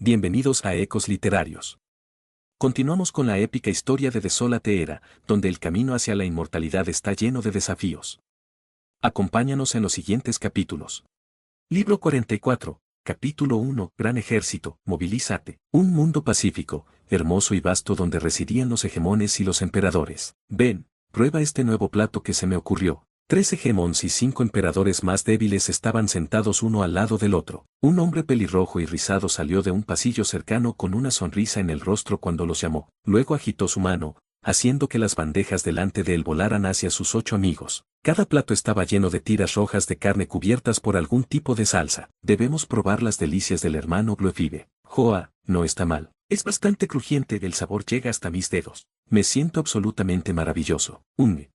Bienvenidos a Ecos Literarios. Continuamos con la épica historia de Desolate Era, donde el camino hacia la inmortalidad está lleno de desafíos. Acompáñanos en los siguientes capítulos. Libro 44, capítulo 1, Gran Ejército, movilízate. Un mundo pacífico, hermoso y vasto donde residían los hegemones y los emperadores. Ven, prueba este nuevo plato que se me ocurrió. 3 hegemones y 5 emperadores más débiles estaban sentados uno al lado del otro. Un hombre pelirrojo y rizado salió de un pasillo cercano con una sonrisa en el rostro cuando los llamó. Luego agitó su mano, haciendo que las bandejas delante de él volaran hacia sus 8 amigos. Cada plato estaba lleno de tiras rojas de carne cubiertas por algún tipo de salsa. Debemos probar las delicias del hermano Gloefibe. Joa, no está mal. Es bastante crujiente, el sabor llega hasta mis dedos. Me siento absolutamente maravilloso.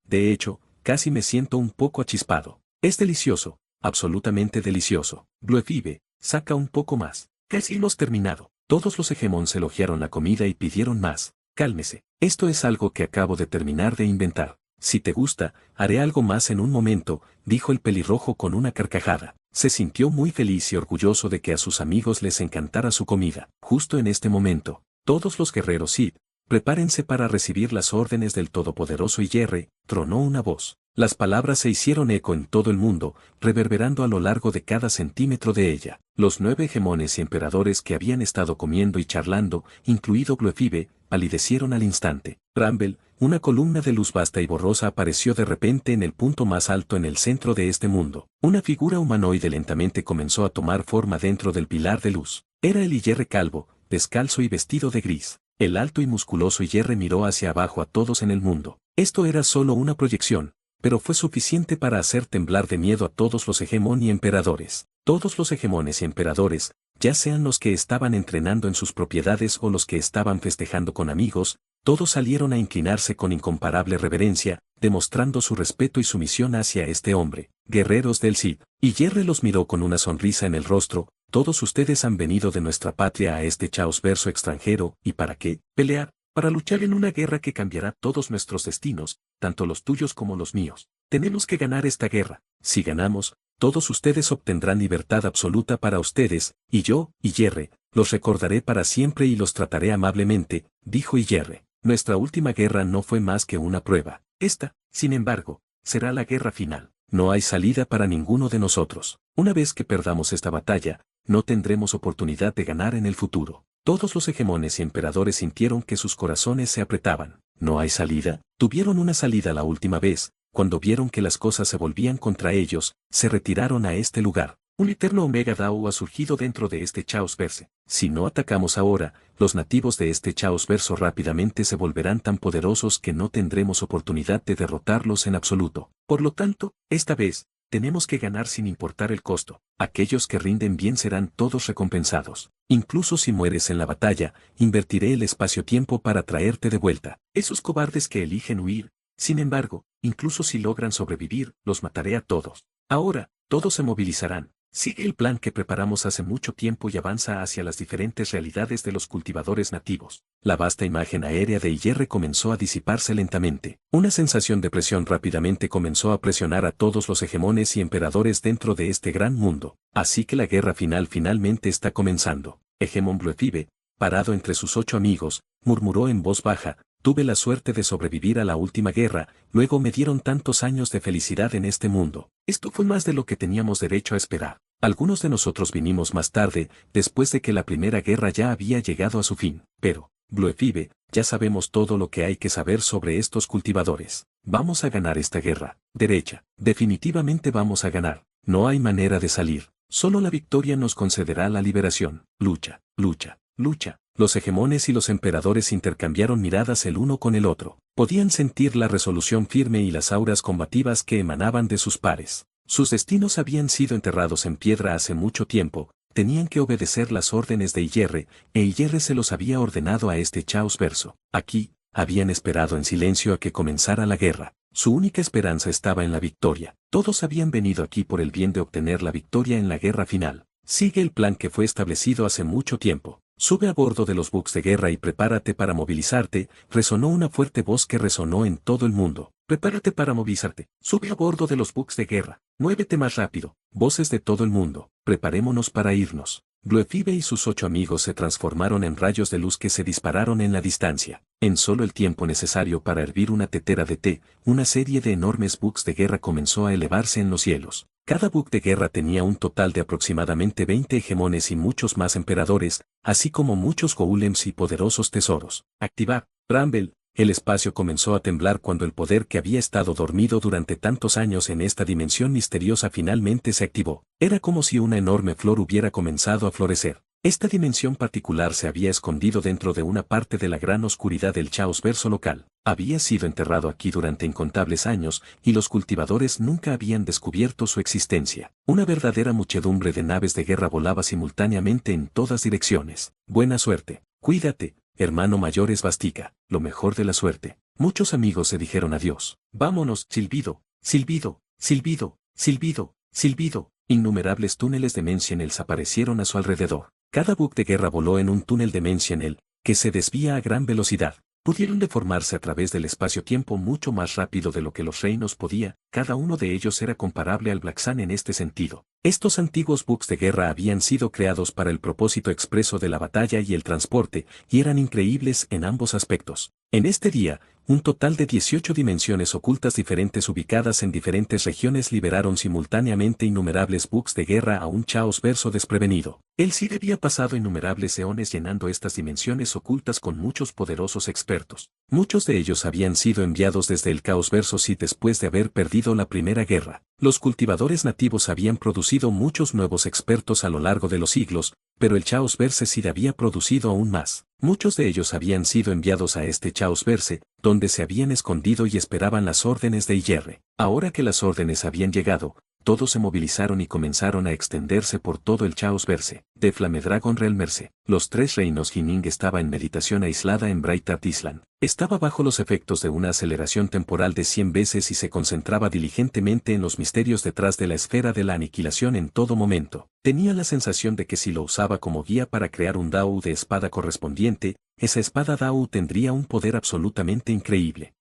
De hecho, casi me siento un poco achispado. Es delicioso, absolutamente delicioso. Gloefibe, saca un poco más. Casi hemos terminado. Todos los hegemones elogiaron la comida y pidieron más. Cálmese. Esto es algo que acabo de terminar de inventar. Si te gusta, haré algo más en un momento, dijo el pelirrojo con una carcajada. Se sintió muy feliz y orgulloso de que a sus amigos les encantara su comida. Justo en este momento, todos los guerreros Sith, prepárense para recibir las órdenes del todopoderoso Iyerre, tronó una voz. Las palabras se hicieron eco en todo el mundo, reverberando a lo largo de cada centímetro de ella. Los 9 hegemones y emperadores que habían estado comiendo y charlando, incluido Gloefibe, palidecieron al instante. Bramble, una columna de luz vasta y borrosa apareció de repente en el punto más alto en el centro de este mundo. Una figura humanoide lentamente comenzó a tomar forma dentro del pilar de luz. Era el Iyerre calvo, descalzo y vestido de gris. El alto y musculoso Iyerre miró hacia abajo a todos en el mundo. Esto era solo una proyección, pero fue suficiente para hacer temblar de miedo a todos los hegemón y emperadores. Todos los hegemones y emperadores, ya sean los que estaban entrenando en sus propiedades o los que estaban festejando con amigos, todos salieron a inclinarse con incomparable reverencia, demostrando su respeto y sumisión hacia este hombre. Guerreros del Sith. Iyerre los miró con una sonrisa en el rostro. Todos ustedes han venido de nuestra patria a este chaos verso extranjero, ¿y para qué? Pelear, para luchar en una guerra que cambiará todos nuestros destinos, tanto los tuyos como los míos. Tenemos que ganar esta guerra. Si ganamos, todos ustedes obtendrán libertad absoluta para ustedes, y yo, Iyerre, los recordaré para siempre y los trataré amablemente, dijo Iyerre. Nuestra última guerra no fue más que una prueba. Esta, sin embargo, será la guerra final. No hay salida para ninguno de nosotros. Una vez que perdamos esta batalla, no tendremos oportunidad de ganar en el futuro. Todos los hegemones y emperadores sintieron que sus corazones se apretaban. ¿No hay salida? Tuvieron una salida la última vez, cuando vieron que las cosas se volvían contra ellos, se retiraron a este lugar. Un eterno Omega Dao ha surgido dentro de este Chaos Verse. Si no atacamos ahora, los nativos de este Chaos Verso rápidamente se volverán tan poderosos que no tendremos oportunidad de derrotarlos en absoluto. Por lo tanto, esta vez, tenemos que ganar sin importar el costo. Aquellos que rinden bien serán todos recompensados. Incluso si mueres en la batalla, invertiré el espacio-tiempo para traerte de vuelta. Esos cobardes que eligen huir, sin embargo, incluso si logran sobrevivir, los mataré a todos. Ahora, todos se movilizarán. Sigue el plan que preparamos hace mucho tiempo y avanza hacia las diferentes realidades de los cultivadores nativos. La vasta imagen aérea de Iyerre comenzó a disiparse lentamente. Una sensación de presión rápidamente comenzó a presionar a todos los hegemones y emperadores dentro de este gran mundo. Así que la guerra final finalmente está comenzando. Hegemón Gloefibe, parado entre sus 8 amigos, murmuró en voz baja: tuve la suerte de sobrevivir a la última guerra, luego me dieron tantos años de felicidad en este mundo. Esto fue más de lo que teníamos derecho a esperar. Algunos de nosotros vinimos más tarde, después de que la primera guerra ya había llegado a su fin. Pero, Gloefibe, ya sabemos todo lo que hay que saber sobre estos cultivadores. Vamos a ganar esta guerra. Derecha. Definitivamente vamos a ganar. No hay manera de salir. Solo la victoria nos concederá la liberación. Lucha, lucha, lucha. Los hegemones y los emperadores intercambiaron miradas el uno con el otro. Podían sentir la resolución firme y las auras combativas que emanaban de sus pares. Sus destinos habían sido enterrados en piedra hace mucho tiempo, tenían que obedecer las órdenes de Iyerre, e Iyerre se los había ordenado a este Chaos Verso. Aquí, habían esperado en silencio a que comenzara la guerra. Su única esperanza estaba en la victoria. Todos habían venido aquí por el bien de obtener la victoria en la guerra final. Sigue el plan que fue establecido hace mucho tiempo. Sube a bordo de los buques de guerra y prepárate para movilizarte, resonó una fuerte voz que resonó en todo el mundo. Prepárate para movilizarte. Sube a bordo de los buques de guerra. Muévete más rápido. Voces de todo el mundo. Preparémonos para irnos. Gluefibe y sus 8 amigos se transformaron en rayos de luz que se dispararon en la distancia. En solo el tiempo necesario para hervir una tetera de té, una serie de enormes buques de guerra comenzó a elevarse en los cielos. Cada buque de guerra tenía un total de aproximadamente 20 hegemones y muchos más emperadores, así como muchos golems y poderosos tesoros. Activar. Bramble. El espacio comenzó a temblar cuando el poder que había estado dormido durante tantos años en esta dimensión misteriosa finalmente se activó. Era como si una enorme flor hubiera comenzado a florecer. Esta dimensión particular se había escondido dentro de una parte de la gran oscuridad del caos verso local. Había sido enterrado aquí durante incontables años y los cultivadores nunca habían descubierto su existencia. Una verdadera muchedumbre de naves de guerra volaba simultáneamente en todas direcciones. Buena suerte. Cuídate, hermano mayor Svastika, lo mejor de la suerte. Muchos amigos se dijeron adiós. Vámonos, silbido, silbido, silbido, silbido, silbido. Innumerables túneles de Mensienels aparecieron a su alrededor. Cada buque de guerra voló en un túnel de Mensienel, que se desvía a gran velocidad. Pudieron deformarse a través del espacio-tiempo mucho más rápido de lo que los reinos podía, cada uno de ellos era comparable al Black Sun en este sentido. Estos antiguos buques de guerra habían sido creados para el propósito expreso de la batalla y el transporte, y eran increíbles en ambos aspectos. En este día, un total de 18 dimensiones ocultas diferentes ubicadas en diferentes regiones liberaron simultáneamente innumerables buques de guerra a un caos verso desprevenido. El Cid había pasado innumerables eones llenando estas dimensiones ocultas con muchos poderosos expertos. Muchos de ellos habían sido enviados desde el caos verso Cid después de haber perdido la primera guerra. Los cultivadores nativos habían producido muchos nuevos expertos a lo largo de los siglos, pero el Chaos Verse Cid había producido aún más. Muchos de ellos habían sido enviados a este Chaos Verse, donde se habían escondido y esperaban las órdenes de Iyerre. Ahora que las órdenes habían llegado, todos se movilizaron y comenzaron a extenderse por todo el Chaos Verse. De Flamedragon Realmerse, los 3 reinos Jining estaba en meditación aislada en Bright Island. Estaba bajo los efectos de una aceleración temporal de 100 veces y se concentraba diligentemente en los misterios detrás de la esfera de la aniquilación en todo momento. Tenía la sensación de que si lo usaba como guía para crear un Dao de espada correspondiente, esa espada Dao tendría un poder absolutamente increíble.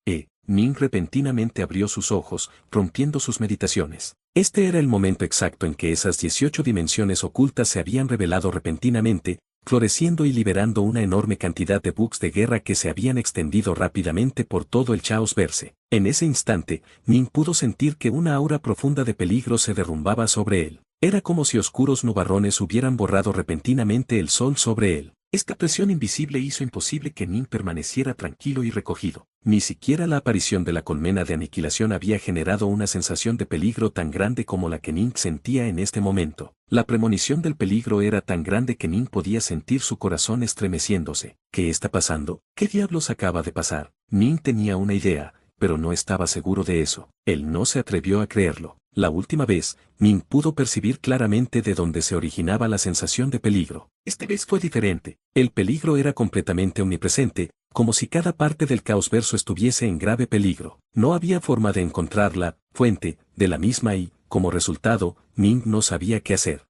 Ning repentinamente abrió sus ojos, rompiendo sus meditaciones. Este era el momento exacto en que esas 18 dimensiones ocultas se habían revelado repentinamente, floreciendo y liberando una enorme cantidad de buques de guerra que se habían extendido rápidamente por todo el Chaos Verse. En ese instante, Ning pudo sentir que una aura profunda de peligro se derrumbaba sobre él. Era como si oscuros nubarrones hubieran borrado repentinamente el sol sobre él. Esta presión invisible hizo imposible que Ning permaneciera tranquilo y recogido. Ni siquiera la aparición de la colmena de aniquilación había generado una sensación de peligro tan grande como la que Ning sentía en este momento. La premonición del peligro era tan grande que Ning podía sentir su corazón estremeciéndose. ¿Qué está pasando? ¿Qué diablos acaba de pasar? Ning tenía una idea, pero no estaba seguro de eso. Él no se atrevió a creerlo. La última vez, Ning pudo percibir claramente de dónde se originaba la sensación de peligro. Esta vez fue diferente. El peligro era completamente omnipresente, como si cada parte del caos verso estuviese en grave peligro. No había forma de encontrar la fuente de la misma y, como resultado, Ning no sabía qué hacer.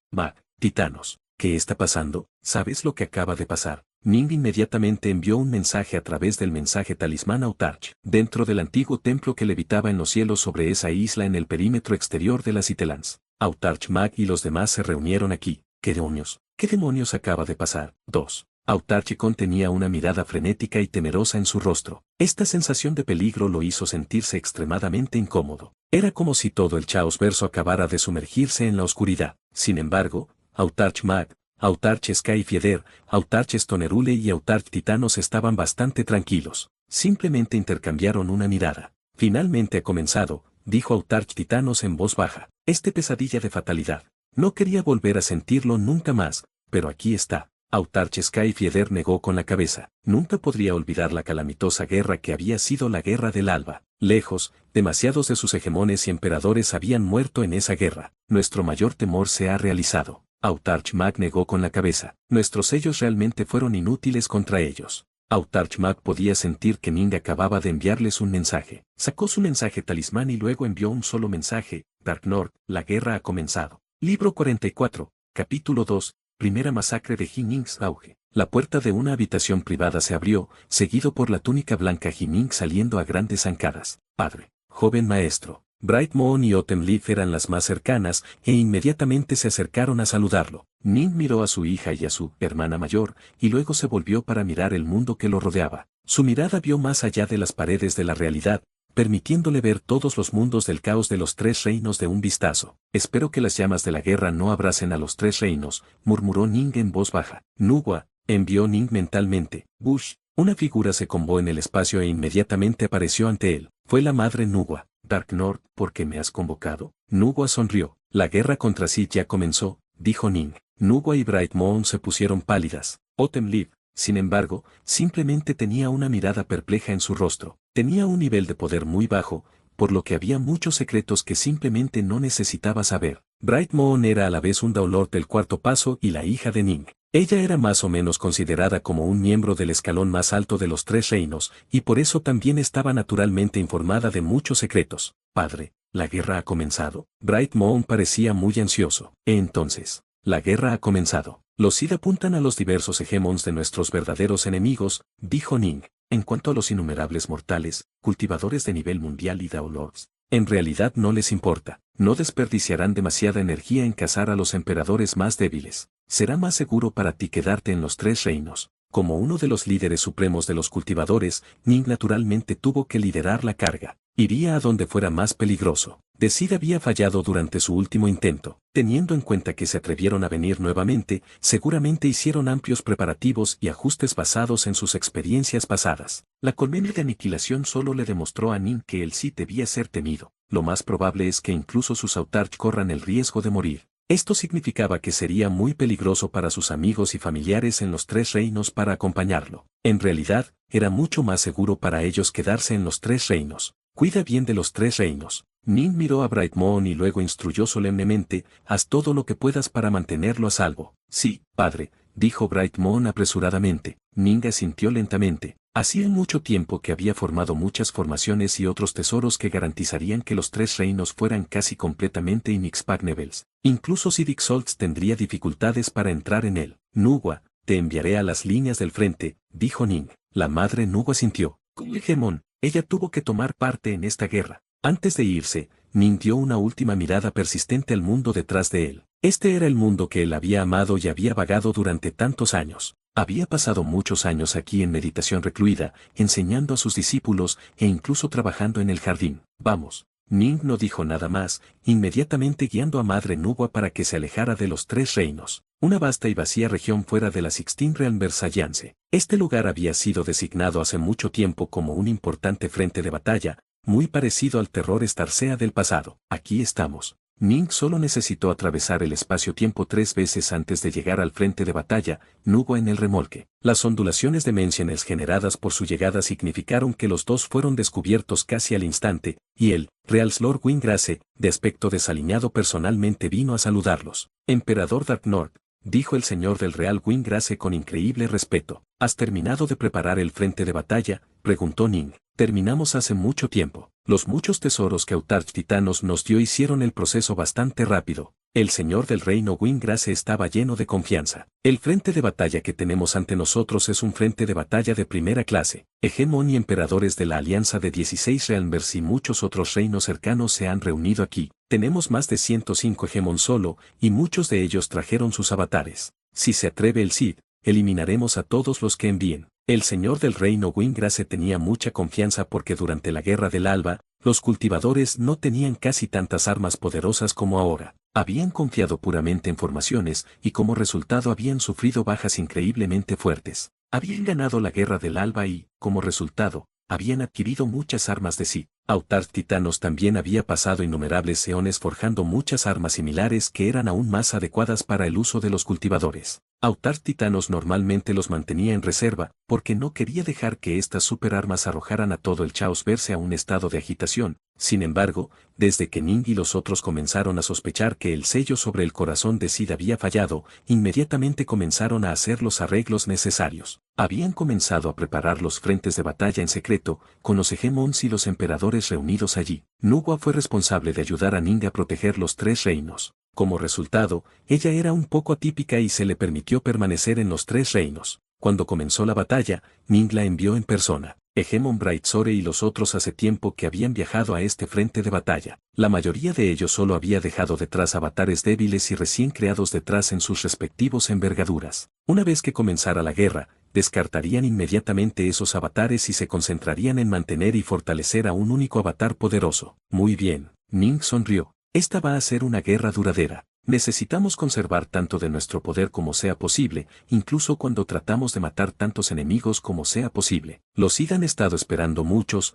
Titanos, ¿qué está pasando? ¿Sabes lo que acaba de pasar? Ning inmediatamente envió un mensaje a través del mensaje talismán Autarch, dentro del antiguo templo que levitaba en los cielos sobre esa isla en el perímetro exterior de las Itelans. Autarch Mag y los demás se reunieron aquí. ¿Qué demonios? ¿Qué demonios acaba de pasar? 2. Autarchicon tenía una mirada frenética y temerosa en su rostro. Esta sensación de peligro lo hizo sentirse extremadamente incómodo. Era como si todo el Chaos Verso acabara de sumergirse en la oscuridad. Sin embargo, Autarch Mag, Autarch Sky Fieder, Autarch Stonerule y Autarch Titanos estaban bastante tranquilos. Simplemente intercambiaron una mirada. Finalmente ha comenzado, dijo Autarch Titanos en voz baja. Pesadilla de fatalidad. No quería volver a sentirlo nunca más, pero aquí está. Autarch Sky Fieder negó con la cabeza. Nunca podría olvidar la calamitosa guerra que había sido la Guerra del Alba. Lejos, demasiados de sus hegemones y emperadores habían muerto en esa guerra. Nuestro mayor temor se ha realizado. Autarch Mag negó con la cabeza. Nuestros sellos realmente fueron inútiles contra ellos. Autarch Mag podía sentir que Ning acababa de enviarles un mensaje. Sacó su mensaje talismán y luego envió un solo mensaje. Dark North, la guerra ha comenzado. Libro 44, capítulo 2, primera masacre de Jining's auge. La puerta de una habitación privada se abrió, seguido por la túnica blanca Jining saliendo a grandes zancadas. Padre, joven maestro, Bright Moon y Autumnleaf eran las más cercanas e inmediatamente se acercaron a saludarlo. Ning miró a su hija y a su hermana mayor y luego se volvió para mirar el mundo que lo rodeaba. Su mirada vio más allá de las paredes de la realidad, permitiéndole ver todos los mundos del caos de los tres reinos de un vistazo. Espero que las llamas de la guerra no abracen a los tres reinos, murmuró Ning en voz baja. Nugua, envió Ning mentalmente. Bush, una figura se combó en el espacio e inmediatamente apareció ante él. Fue la madre Nugua. Dark North, ¿por qué me has convocado? Nugua sonrió. La guerra contra Sid ya comenzó, dijo Ning. Nugua y Bright Moon se pusieron pálidas. Autumnleaf, sin embargo, simplemente tenía una mirada perpleja en su rostro. Tenía un nivel de poder muy bajo, por lo que había muchos secretos que simplemente no necesitaba saber. Bright Moon era a la vez un Daolord del cuarto paso y la hija de Ning. Ella era más o menos considerada como un miembro del escalón más alto de los tres reinos, y por eso también estaba naturalmente informada de muchos secretos. Padre, ¿la guerra ha comenzado? Bright Moon parecía muy ansioso. Entonces, la guerra ha comenzado. Los Sith apuntan a los diversos hegemons de nuestros verdaderos enemigos, dijo Ning. En cuanto a los innumerables mortales, cultivadores de nivel mundial y Daolords, en realidad no les importa. No desperdiciarán demasiada energía en cazar a los emperadores más débiles. Será más seguro para ti quedarte en los tres reinos. Como uno de los líderes supremos de los cultivadores, Ning naturalmente tuvo que liderar la carga. Iría a donde fuera más peligroso. Sid había fallado durante su último intento. Teniendo en cuenta que se atrevieron a venir nuevamente, seguramente hicieron amplios preparativos y ajustes basados en sus experiencias pasadas. La colmena de aniquilación solo le demostró a Ning que el Sith debía ser temido. Lo más probable es que incluso sus Autarch corran el riesgo de morir. Esto significaba que sería muy peligroso para sus amigos y familiares en los tres reinos para acompañarlo. En realidad, era mucho más seguro para ellos quedarse en los tres reinos. Cuida bien de los tres reinos. Ning miró a Bright Moon y luego instruyó solemnemente, haz todo lo que puedas para mantenerlo a salvo. Sí, padre, dijo Bright Moon apresuradamente. Ning asintió lentamente. Hacía mucho tiempo que había formado muchas formaciones y otros tesoros que garantizarían que los tres reinos fueran casi completamente inexpugnables. Incluso Sid Ixoltz tendría dificultades para entrar en él. Nugua, te enviaré a las líneas del frente, dijo Ning. La madre Nugua sintió. Como hegemón, ella tuvo que tomar parte en esta guerra. Antes de irse, Ning dio una última mirada persistente al mundo detrás de él. Este era el mundo que él había amado y había vagado durante tantos años. Había pasado muchos años aquí en meditación recluida, enseñando a sus discípulos e incluso trabajando en el jardín. Vamos. Ning no dijo nada más, inmediatamente guiando a Madre Nugua para que se alejara de los tres reinos. Una vasta y vacía región fuera de la Sixteen Realm Versaillanse. Este lugar había sido designado hace mucho tiempo como un importante frente de batalla, muy parecido al terror Starcea del pasado. Aquí estamos. Ning solo necesitó atravesar el espacio-tiempo 3 veces antes de llegar al frente de batalla, Nugua en el remolque. Las ondulaciones de dimensionales generadas por su llegada significaron que los dos fueron descubiertos casi al instante, y el Realslord Wingrace, de aspecto desaliñado personalmente vino a saludarlos. Emperador Dark North, dijo el señor del Real Wingrace con increíble respeto. ¿Has terminado de preparar el frente de batalla?, preguntó Ning. Terminamos hace mucho tiempo. Los muchos tesoros que Autarch Titanos nos dio hicieron el proceso bastante rápido. El señor del reino Wingrace estaba lleno de confianza. El frente de batalla que tenemos ante nosotros es un frente de batalla de primera clase. Hegemón y emperadores de la alianza de 16 Realmers y muchos otros reinos cercanos se han reunido aquí. Tenemos más de 105 Hegemon solo, y muchos de ellos trajeron sus avatares. Si se atreve el Sith, eliminaremos a todos los que envíen. El señor del reino Wingrace tenía mucha confianza porque durante la Guerra del Alba, los cultivadores no tenían casi tantas armas poderosas como ahora. Habían confiado puramente en formaciones y como resultado habían sufrido bajas increíblemente fuertes. Habían ganado la Guerra del Alba y, como resultado, habían adquirido muchas armas de Sith. Autarch Titanos también había pasado innumerables eones forjando muchas armas similares que eran aún más adecuadas para el uso de los cultivadores. Autarch Titanos normalmente los mantenía en reserva, porque no quería dejar que estas superarmas arrojaran a todo el Chaos verse a un estado de agitación. Sin embargo, desde que Ning y los otros comenzaron a sospechar que el sello sobre el corazón de Sid había fallado, inmediatamente comenzaron a hacer los arreglos necesarios. Habían comenzado a preparar los frentes de batalla en secreto, con los hegemons y los emperadores reunidos allí. Nugua fue responsable de ayudar a Ning a proteger los tres reinos. Como resultado, ella era un poco atípica y se le permitió permanecer en los tres reinos. Cuando comenzó la batalla, Ning la envió en persona. Hegemon Brightsore y los otros hace tiempo que habían viajado a este frente de batalla. La mayoría de ellos solo había dejado detrás avatares débiles y recién creados detrás en sus respectivos envergaduras. Una vez que comenzara la guerra, descartarían inmediatamente esos avatares y se concentrarían en mantener y fortalecer a un único avatar poderoso. Muy bien, Ning sonrió. Esta va a ser una guerra duradera. Necesitamos conservar tanto de nuestro poder como sea posible, incluso cuando tratamos de matar tantos enemigos como sea posible. Los Sith han estado esperando muchos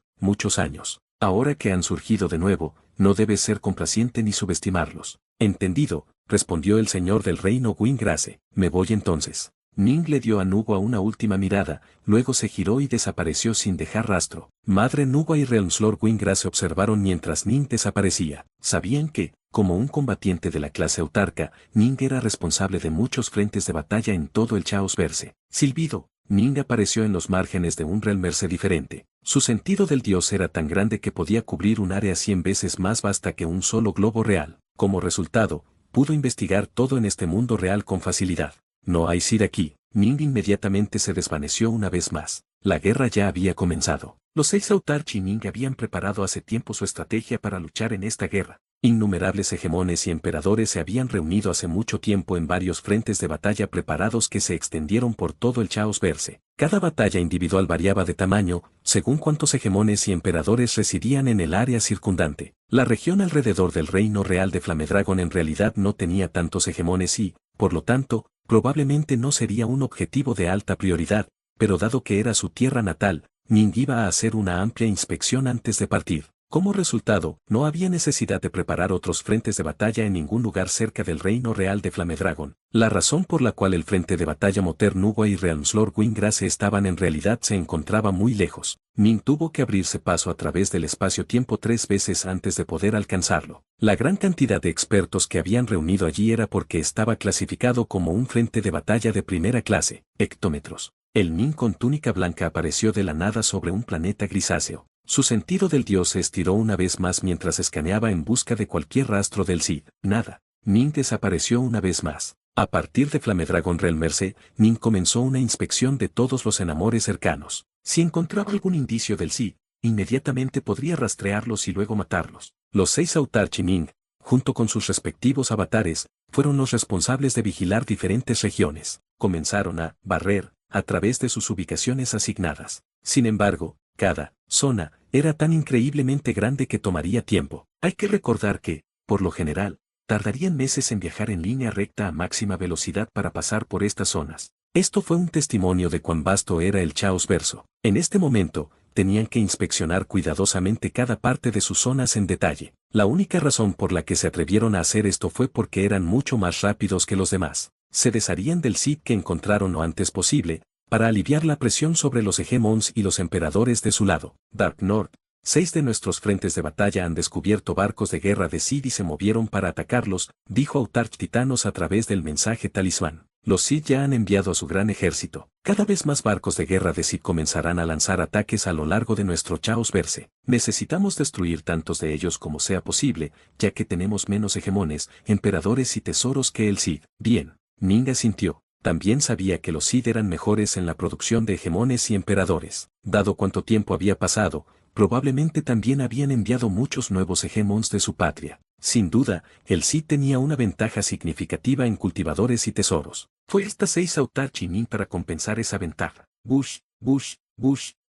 años. Ahora que han surgido de nuevo, no debes ser complaciente ni subestimarlos. Entendido, respondió el señor del reino Wingrace. Me voy entonces. Ning le dio a Nugua una última mirada, luego se giró y desapareció sin dejar rastro. Madre Nugua y Realmslord Wingrace observaron mientras Ning desaparecía. Sabían que, como un combatiente de la clase autarca, Ning era responsable de muchos frentes de batalla en todo el Chaosverse. Silbido, Ning apareció en los márgenes de un realmerse diferente. Su sentido del dios era tan grande que podía cubrir un área 100 veces más vasta que un solo globo real. Como resultado, pudo investigar todo en este mundo real con facilidad. No hay Sith aquí. Ning inmediatamente se desvaneció una vez más. La guerra ya había comenzado. Los 6 Autarch y Ning habían preparado hace tiempo su estrategia para luchar en esta guerra. Innumerables hegemones y emperadores se habían reunido hace mucho tiempo en varios frentes de batalla preparados que se extendieron por todo el Chaosverse. Cada batalla individual variaba de tamaño, según cuántos hegemones y emperadores residían en el área circundante. La región alrededor del reino real de Flamedragon en realidad no tenía tantos hegemones y, por lo tanto, probablemente no sería un objetivo de alta prioridad, pero dado que era su tierra natal, Ning iba a hacer una amplia inspección antes de partir. Como resultado, no había necesidad de preparar otros frentes de batalla en ningún lugar cerca del reino real de Flamedragon. La razón por la cual el frente de batalla Moter Nugua y Realmslord Wingrace estaban en realidad se encontraba muy lejos. Ning tuvo que abrirse paso a través del espacio-tiempo 3 veces antes de poder alcanzarlo. La gran cantidad de expertos que habían reunido allí era porque estaba clasificado como un frente de batalla de primera clase. Hectómetros. El Ning con túnica blanca apareció de la nada sobre un planeta grisáceo. Su sentido del dios se estiró una vez más mientras escaneaba en busca de cualquier rastro del Sith. Nada. Ning desapareció una vez más. A partir de Flamedragon Realmerse, Ning comenzó una inspección de todos los enamores cercanos. Si encontraba algún indicio del Sith, inmediatamente podría rastrearlos y luego matarlos. Los 6 Autarch y Ning, junto con sus respectivos avatares, fueron los responsables de vigilar diferentes regiones. Comenzaron a barrer a través de sus ubicaciones asignadas. Sin embargo, cada zona era tan increíblemente grande que tomaría tiempo. Hay que recordar que, por lo general, tardarían meses en viajar en línea recta a máxima velocidad para pasar por estas zonas. Esto fue un testimonio de cuán vasto era el Chaosverso. En este momento, tenían que inspeccionar cuidadosamente cada parte de sus zonas en detalle. La única razón por la que se atrevieron a hacer esto fue porque eran mucho más rápidos que los demás. Se desharían del Sith que encontraron lo antes posible, para aliviar la presión sobre los hegemons y los emperadores de su lado. Dark North. 6 de nuestros frentes de batalla han descubierto barcos de guerra de Sith y se movieron para atacarlos, dijo Autarch Titanos a través del mensaje talismán. Los Sith ya han enviado a su gran ejército. Cada vez más barcos de guerra de Sith comenzarán a lanzar ataques a lo largo de nuestro Chaosverse. Necesitamos destruir tantos de ellos como sea posible, ya que tenemos menos hegemones, emperadores y tesoros que el Sith. Bien. Ning asintió. También sabía que los Sith eran mejores en la producción de hegemones y emperadores. Dado cuánto tiempo había pasado, probablemente también habían enviado muchos nuevos hegemons de su patria. Sin duda, el Sith tenía una ventaja significativa en cultivadores y tesoros. Fue esta 6 Autarch y Ning para compensar esa ventaja. Bush.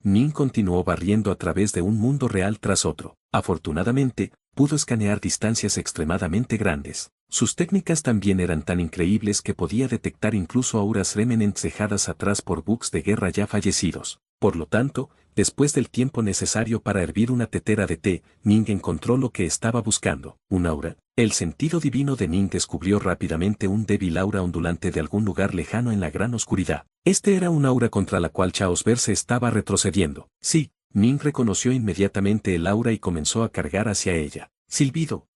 Ning continuó barriendo a través de un mundo real tras otro. Afortunadamente, pudo escanear distancias extremadamente grandes. Sus técnicas también eran tan increíbles que podía detectar incluso auras remanentes dejadas atrás por bugs de guerra ya fallecidos. Por lo tanto, después del tiempo necesario para hervir una tetera de té, Ning encontró lo que estaba buscando. ¿Un aura? El sentido divino de Ning descubrió rápidamente un débil aura ondulante de algún lugar lejano en la gran oscuridad. Este era un aura contra la cual Chaosverse estaba retrocediendo. Sí, Ning reconoció inmediatamente el aura y comenzó a cargar hacia ella. Silbido.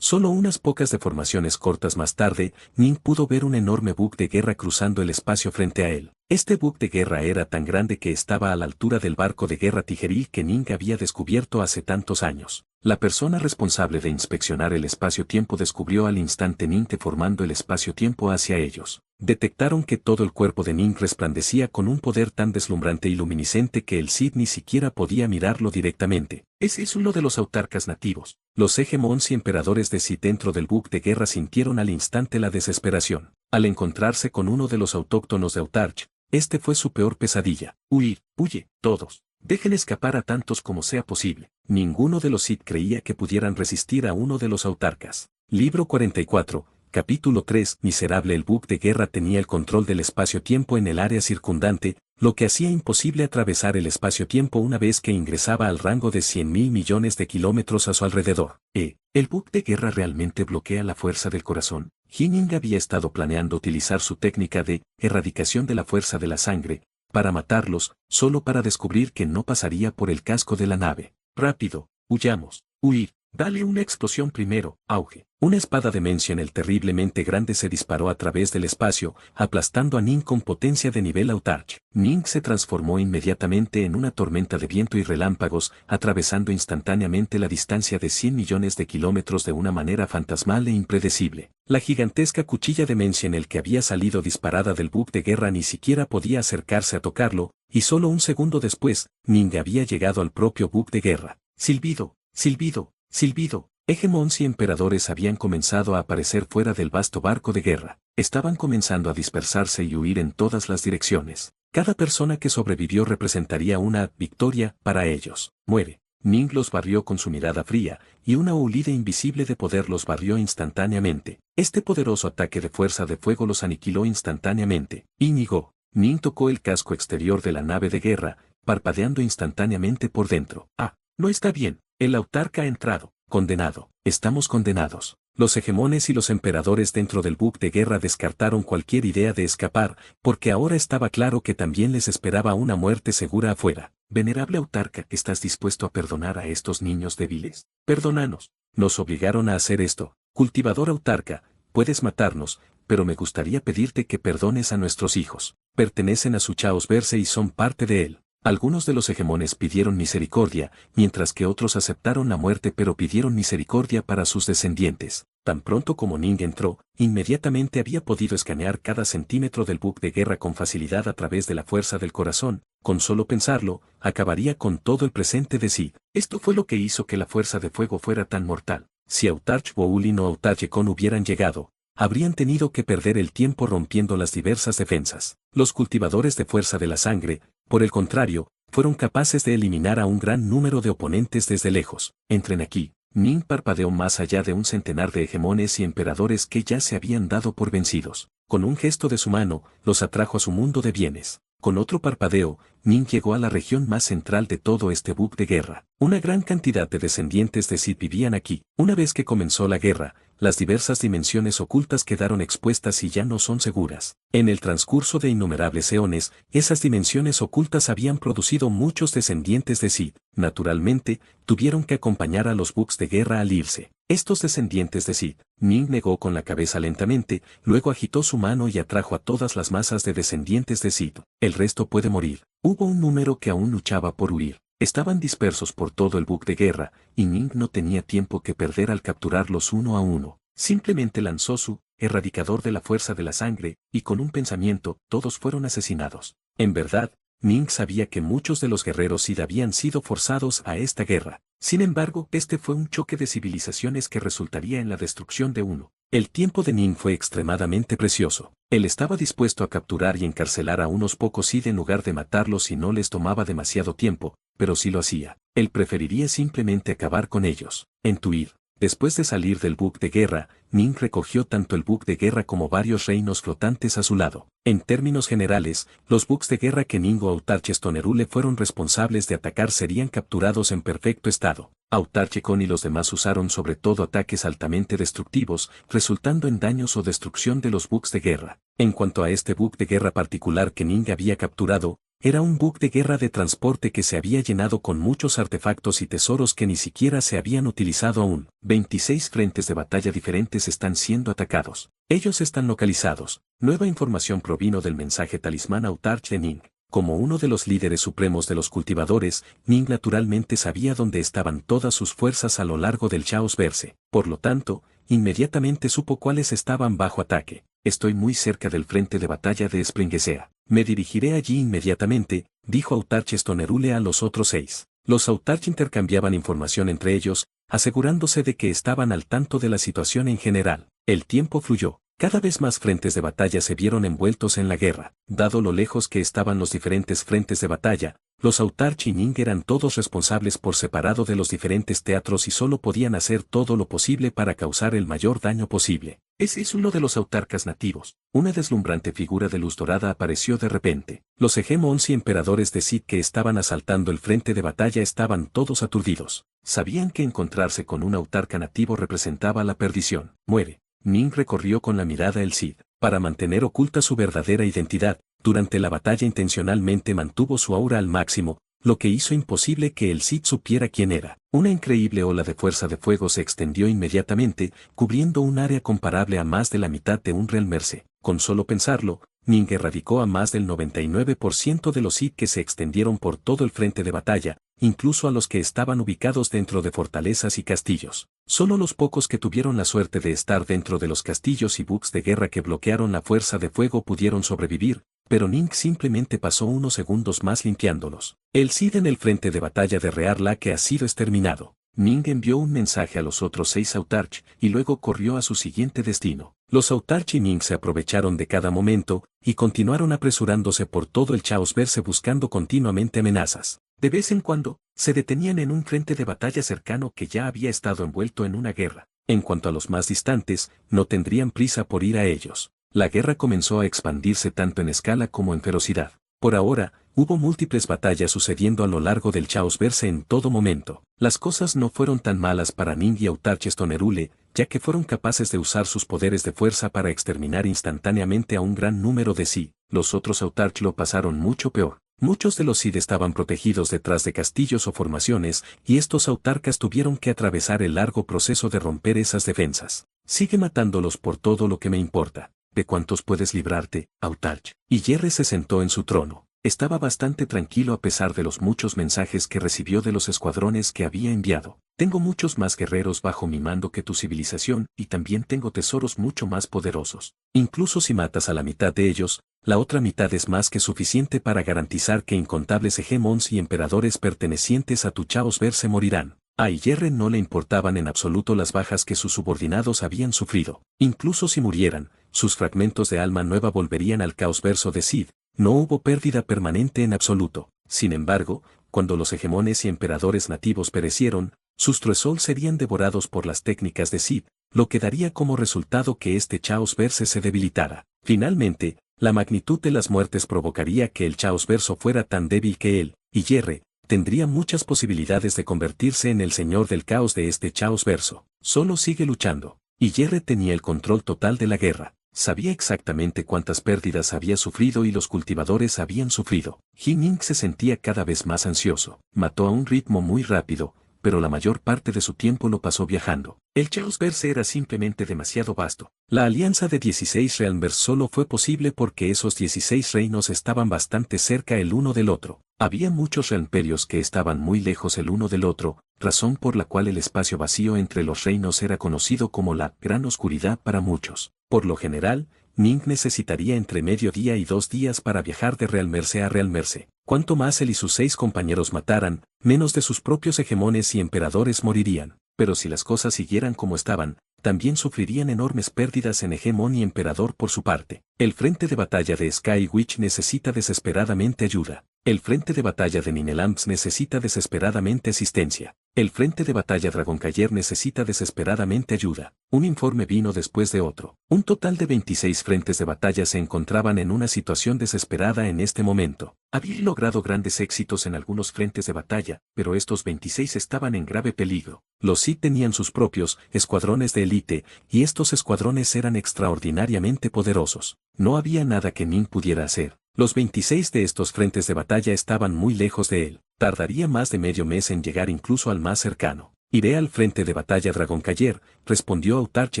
Solo unas pocas deformaciones cortas más tarde, Ning pudo ver un enorme bug de guerra cruzando el espacio frente a él. Este bug de guerra era tan grande que estaba a la altura del barco de guerra tijeril que Ning había descubierto hace tantos años. La persona responsable de inspeccionar el espacio-tiempo descubrió al instante Ning deformando el espacio-tiempo hacia ellos. Detectaron que todo el cuerpo de Ning resplandecía con un poder tan deslumbrante y luminiscente que el Cid ni siquiera podía mirarlo directamente. Ese es uno de los autarcas nativos. Los hegemons y emperadores de Cid dentro del buque de guerra sintieron al instante la desesperación. Al encontrarse con uno de los autóctonos de Autarch, este fue su peor pesadilla. Huir, huye, todos. Dejen escapar a tantos como sea posible. Ninguno de los Cid creía que pudieran resistir a uno de los autarcas. Libro 44. Capítulo 3. Miserable. El buque de guerra tenía el control del espacio-tiempo en el área circundante, lo que hacía imposible atravesar el espacio-tiempo una vez que ingresaba al rango de 100.000 millones de kilómetros a su alrededor. ¿El buque de guerra realmente bloquea la fuerza del corazón? Ning había estado planeando utilizar su técnica de erradicación de la fuerza de la sangre para matarlos, solo para descubrir que no pasaría por el casco de la nave. Rápido, huyamos, huir. Dale una explosión primero, auge. Una espada de Mention terriblemente grande se disparó a través del espacio, aplastando a Ning con potencia de nivel Autarch. Ning se transformó inmediatamente en una tormenta de viento y relámpagos, atravesando instantáneamente la distancia de 100 millones de kilómetros de una manera fantasmal e impredecible. La gigantesca cuchilla de Mention que había salido disparada del buque de guerra ni siquiera podía acercarse a tocarlo, y solo un segundo después, Ning había llegado al propio buque de guerra. Silbido, silbido. Silbido, hegemons y emperadores habían comenzado a aparecer fuera del vasto barco de guerra. Estaban comenzando a dispersarse y huir en todas las direcciones. Cada persona que sobrevivió representaría una victoria para ellos. Muere. Ning los barrió con su mirada fría, y una huida invisible de poder los barrió instantáneamente. Este poderoso ataque de fuerza de fuego los aniquiló instantáneamente. Íñigo. Ning tocó el casco exterior de la nave de guerra, parpadeando instantáneamente por dentro. No está bien. El autarca ha entrado. Condenado. Estamos condenados. Los hegemones y los emperadores dentro del buque de guerra descartaron cualquier idea de escapar, porque ahora estaba claro que también les esperaba una muerte segura afuera. Venerable autarca, ¿estás dispuesto a perdonar a estos niños débiles? Perdónanos. Nos obligaron a hacer esto. Cultivador autarca, puedes matarnos, pero me gustaría pedirte que perdones a nuestros hijos. Pertenecen a su Chaos Verse y son parte de él. Algunos de los hegemones pidieron misericordia, mientras que otros aceptaron la muerte pero pidieron misericordia para sus descendientes. Tan pronto como Ning entró, inmediatamente había podido escanear cada centímetro del buque de guerra con facilidad a través de la fuerza del corazón. Con solo pensarlo, acabaría con todo el presente de Cid. Esto fue lo que hizo que la fuerza de fuego fuera tan mortal. Si Autarch Boulin o Autachecon hubieran llegado, habrían tenido que perder el tiempo rompiendo las diversas defensas. Los cultivadores de fuerza de la sangre, por el contrario, fueron capaces de eliminar a un gran número de oponentes desde lejos. Entren aquí. Ning parpadeó más allá de un centenar de hegemones y emperadores que ya se habían dado por vencidos. Con un gesto de su mano, los atrajo a su mundo de bienes. Con otro parpadeo, Ning llegó a la región más central de todo este buque de guerra. Una gran cantidad de descendientes de Cid vivían aquí. Una vez que comenzó la guerra, las diversas dimensiones ocultas quedaron expuestas y ya no son seguras. En el transcurso de innumerables eones, esas dimensiones ocultas habían producido muchos descendientes de Cid. Naturalmente, tuvieron que acompañar a los buques de guerra al irse. Estos descendientes de Cid, Ning negó con la cabeza lentamente, luego agitó su mano y atrajo a todas las masas de descendientes de Cid. El resto puede morir. Hubo un número que aún luchaba por huir. Estaban dispersos por todo el buque de guerra, y Ning no tenía tiempo que perder al capturarlos uno a uno. Simplemente lanzó su erradicador de la fuerza de la sangre, y con un pensamiento, todos fueron asesinados. En verdad, Ning sabía que muchos de los guerreros Cid habían sido forzados a esta guerra. Sin embargo, este fue un choque de civilizaciones que resultaría en la destrucción de uno. El tiempo de Ning fue extremadamente precioso. Él estaba dispuesto a capturar y encarcelar a unos pocos Cid en lugar de matarlos si no les tomaba demasiado tiempo, pero si lo hacía, él preferiría simplemente acabar con ellos. Entuir. Después de salir del buque de guerra, Ning recogió tanto el buque de guerra como varios reinos flotantes a su lado. En términos generales, los buques de guerra que Ning o Autarcheston le fueron responsables de atacar serían capturados en perfecto estado. Autarchecon y los demás usaron sobre todo ataques altamente destructivos, resultando en daños o destrucción de los buques de guerra. En cuanto a este buque de guerra particular que Ning había capturado, era un buque de guerra de transporte que se había llenado con muchos artefactos y tesoros que ni siquiera se habían utilizado aún. 26 frentes de batalla diferentes están siendo atacados. Ellos están localizados. Nueva información provino del mensaje talismán Autarch de Ning. Como uno de los líderes supremos de los cultivadores, Ning naturalmente sabía dónde estaban todas sus fuerzas a lo largo del Chaos Verse. Por lo tanto, inmediatamente supo cuáles estaban bajo ataque. estoy muy cerca del frente de batalla de Springesea. Me dirigiré allí inmediatamente, dijo Autarch Stonerule a los otros 6. Los Autarch intercambiaban información entre ellos, asegurándose de que estaban al tanto de la situación en general. El tiempo fluyó. Cada vez más frentes de batalla se vieron envueltos en la guerra. Dado lo lejos que estaban los diferentes frentes de batalla, los Autarch y Ning eran todos responsables por separado de los diferentes teatros y solo podían hacer todo lo posible para causar el mayor daño posible. Ese es uno de los autarcas nativos. Una deslumbrante figura de luz dorada apareció de repente. Los hegemons y emperadores de Sid que estaban asaltando el frente de batalla estaban todos aturdidos. Sabían que encontrarse con un autarca nativo representaba la perdición. Muere. Ning recorrió con la mirada el Cid. Para mantener oculta su verdadera identidad, durante la batalla intencionalmente mantuvo su aura al máximo, lo que hizo imposible que el Cid supiera quién era. Una increíble ola de fuerza de fuego se extendió inmediatamente, cubriendo un área comparable a más de la mitad de un Realmerse. Con solo pensarlo, Ning erradicó a más del 99% de los Cid que se extendieron por todo el frente de batalla, incluso a los que estaban ubicados dentro de fortalezas y castillos. Solo los pocos que tuvieron la suerte de estar dentro de los castillos y buques de guerra que bloquearon la fuerza de fuego pudieron sobrevivir, pero Ning simplemente pasó unos segundos más limpiándolos. El Cid en el frente de batalla de Rearla que ha sido exterminado. Ning envió un mensaje a los otros 6 Autarch y luego corrió a su siguiente destino. Los Autarch y Ning se aprovecharon de cada momento y continuaron apresurándose por todo el Chaosverse buscando continuamente amenazas. De vez en cuando, se detenían en un frente de batalla cercano que ya había estado envuelto en una guerra. En cuanto a los más distantes, no tendrían prisa por ir a ellos. La guerra comenzó a expandirse tanto en escala como en ferocidad. Por ahora, hubo múltiples batallas sucediendo a lo largo del Chaosverse en todo momento. Las cosas no fueron tan malas para Ning y Autarch Stonerule, ya que fueron capaces de usar sus poderes de fuerza para exterminar instantáneamente a un gran número de Cid. Los otros Autarch lo pasaron mucho peor. Muchos de los Cid estaban protegidos detrás de castillos o formaciones, y estos autarcas tuvieron que atravesar el largo proceso de romper esas defensas. Sigue matándolos por todo lo que me importa. ¿De cuántos puedes librarte, Autarch? Y Yerre se sentó en su trono. Estaba bastante tranquilo a pesar de los muchos mensajes que recibió de los escuadrones que había enviado. Tengo muchos más guerreros bajo mi mando que tu civilización y también tengo tesoros mucho más poderosos. Incluso si matas a la mitad de ellos, la otra mitad es más que suficiente para garantizar que incontables hegemons y emperadores pertenecientes a tu Chaosverse morirán. A Yerre no le importaban en absoluto las bajas que sus subordinados habían sufrido. Incluso si murieran, sus fragmentos de alma nueva volverían al Chaosverso de Sid. No hubo pérdida permanente en absoluto. Sin embargo, cuando los hegemones y emperadores nativos perecieron, sus Truesol serían devorados por las técnicas de Sid, lo que daría como resultado que este Chaosverse se debilitara. Finalmente, la magnitud de las muertes provocaría que el Chaosverso fuera tan débil que él, y Yerre, tendría muchas posibilidades de convertirse en el señor del caos de este Chaosverso. Solo sigue luchando. Y Yerre tenía el control total de la guerra. Sabía exactamente cuántas pérdidas había sufrido y los cultivadores habían sufrido. Ning se sentía cada vez más ansioso. Mató a un ritmo muy rápido, pero la mayor parte de su tiempo lo pasó viajando. El Chaosverse era simplemente demasiado vasto. La alianza de 16 Realmers solo fue posible porque esos 16 reinos estaban bastante cerca el uno del otro. Había muchos reimperios que estaban muy lejos el uno del otro, razón por la cual el espacio vacío entre los reinos era conocido como la Gran Oscuridad para muchos. Por lo general, Ning necesitaría entre mediodía y 2 días para viajar de Realmerse a Realmerse. Cuanto más él y sus 6 compañeros mataran, menos de sus propios hegemones y emperadores morirían. Pero si las cosas siguieran como estaban, también sufrirían enormes pérdidas en hegemón y emperador por su parte. El frente de batalla de Sky Witch necesita desesperadamente ayuda. El frente de batalla de Ninelamps necesita desesperadamente asistencia. El frente de batalla Dragoncaller necesita desesperadamente ayuda. Un informe vino después de otro. Un total de 26 frentes de batalla se encontraban en una situación desesperada en este momento. Habían logrado grandes éxitos en algunos frentes de batalla, pero estos 26 estaban en grave peligro. Los Sith tenían sus propios escuadrones de élite, y estos escuadrones eran extraordinariamente poderosos. No había nada que Ning pudiera hacer. Los 26 de estos frentes de batalla estaban muy lejos de él. Tardaría más de medio mes en llegar incluso al más cercano. Iré al frente de batalla Dragoncaller, respondió Autarch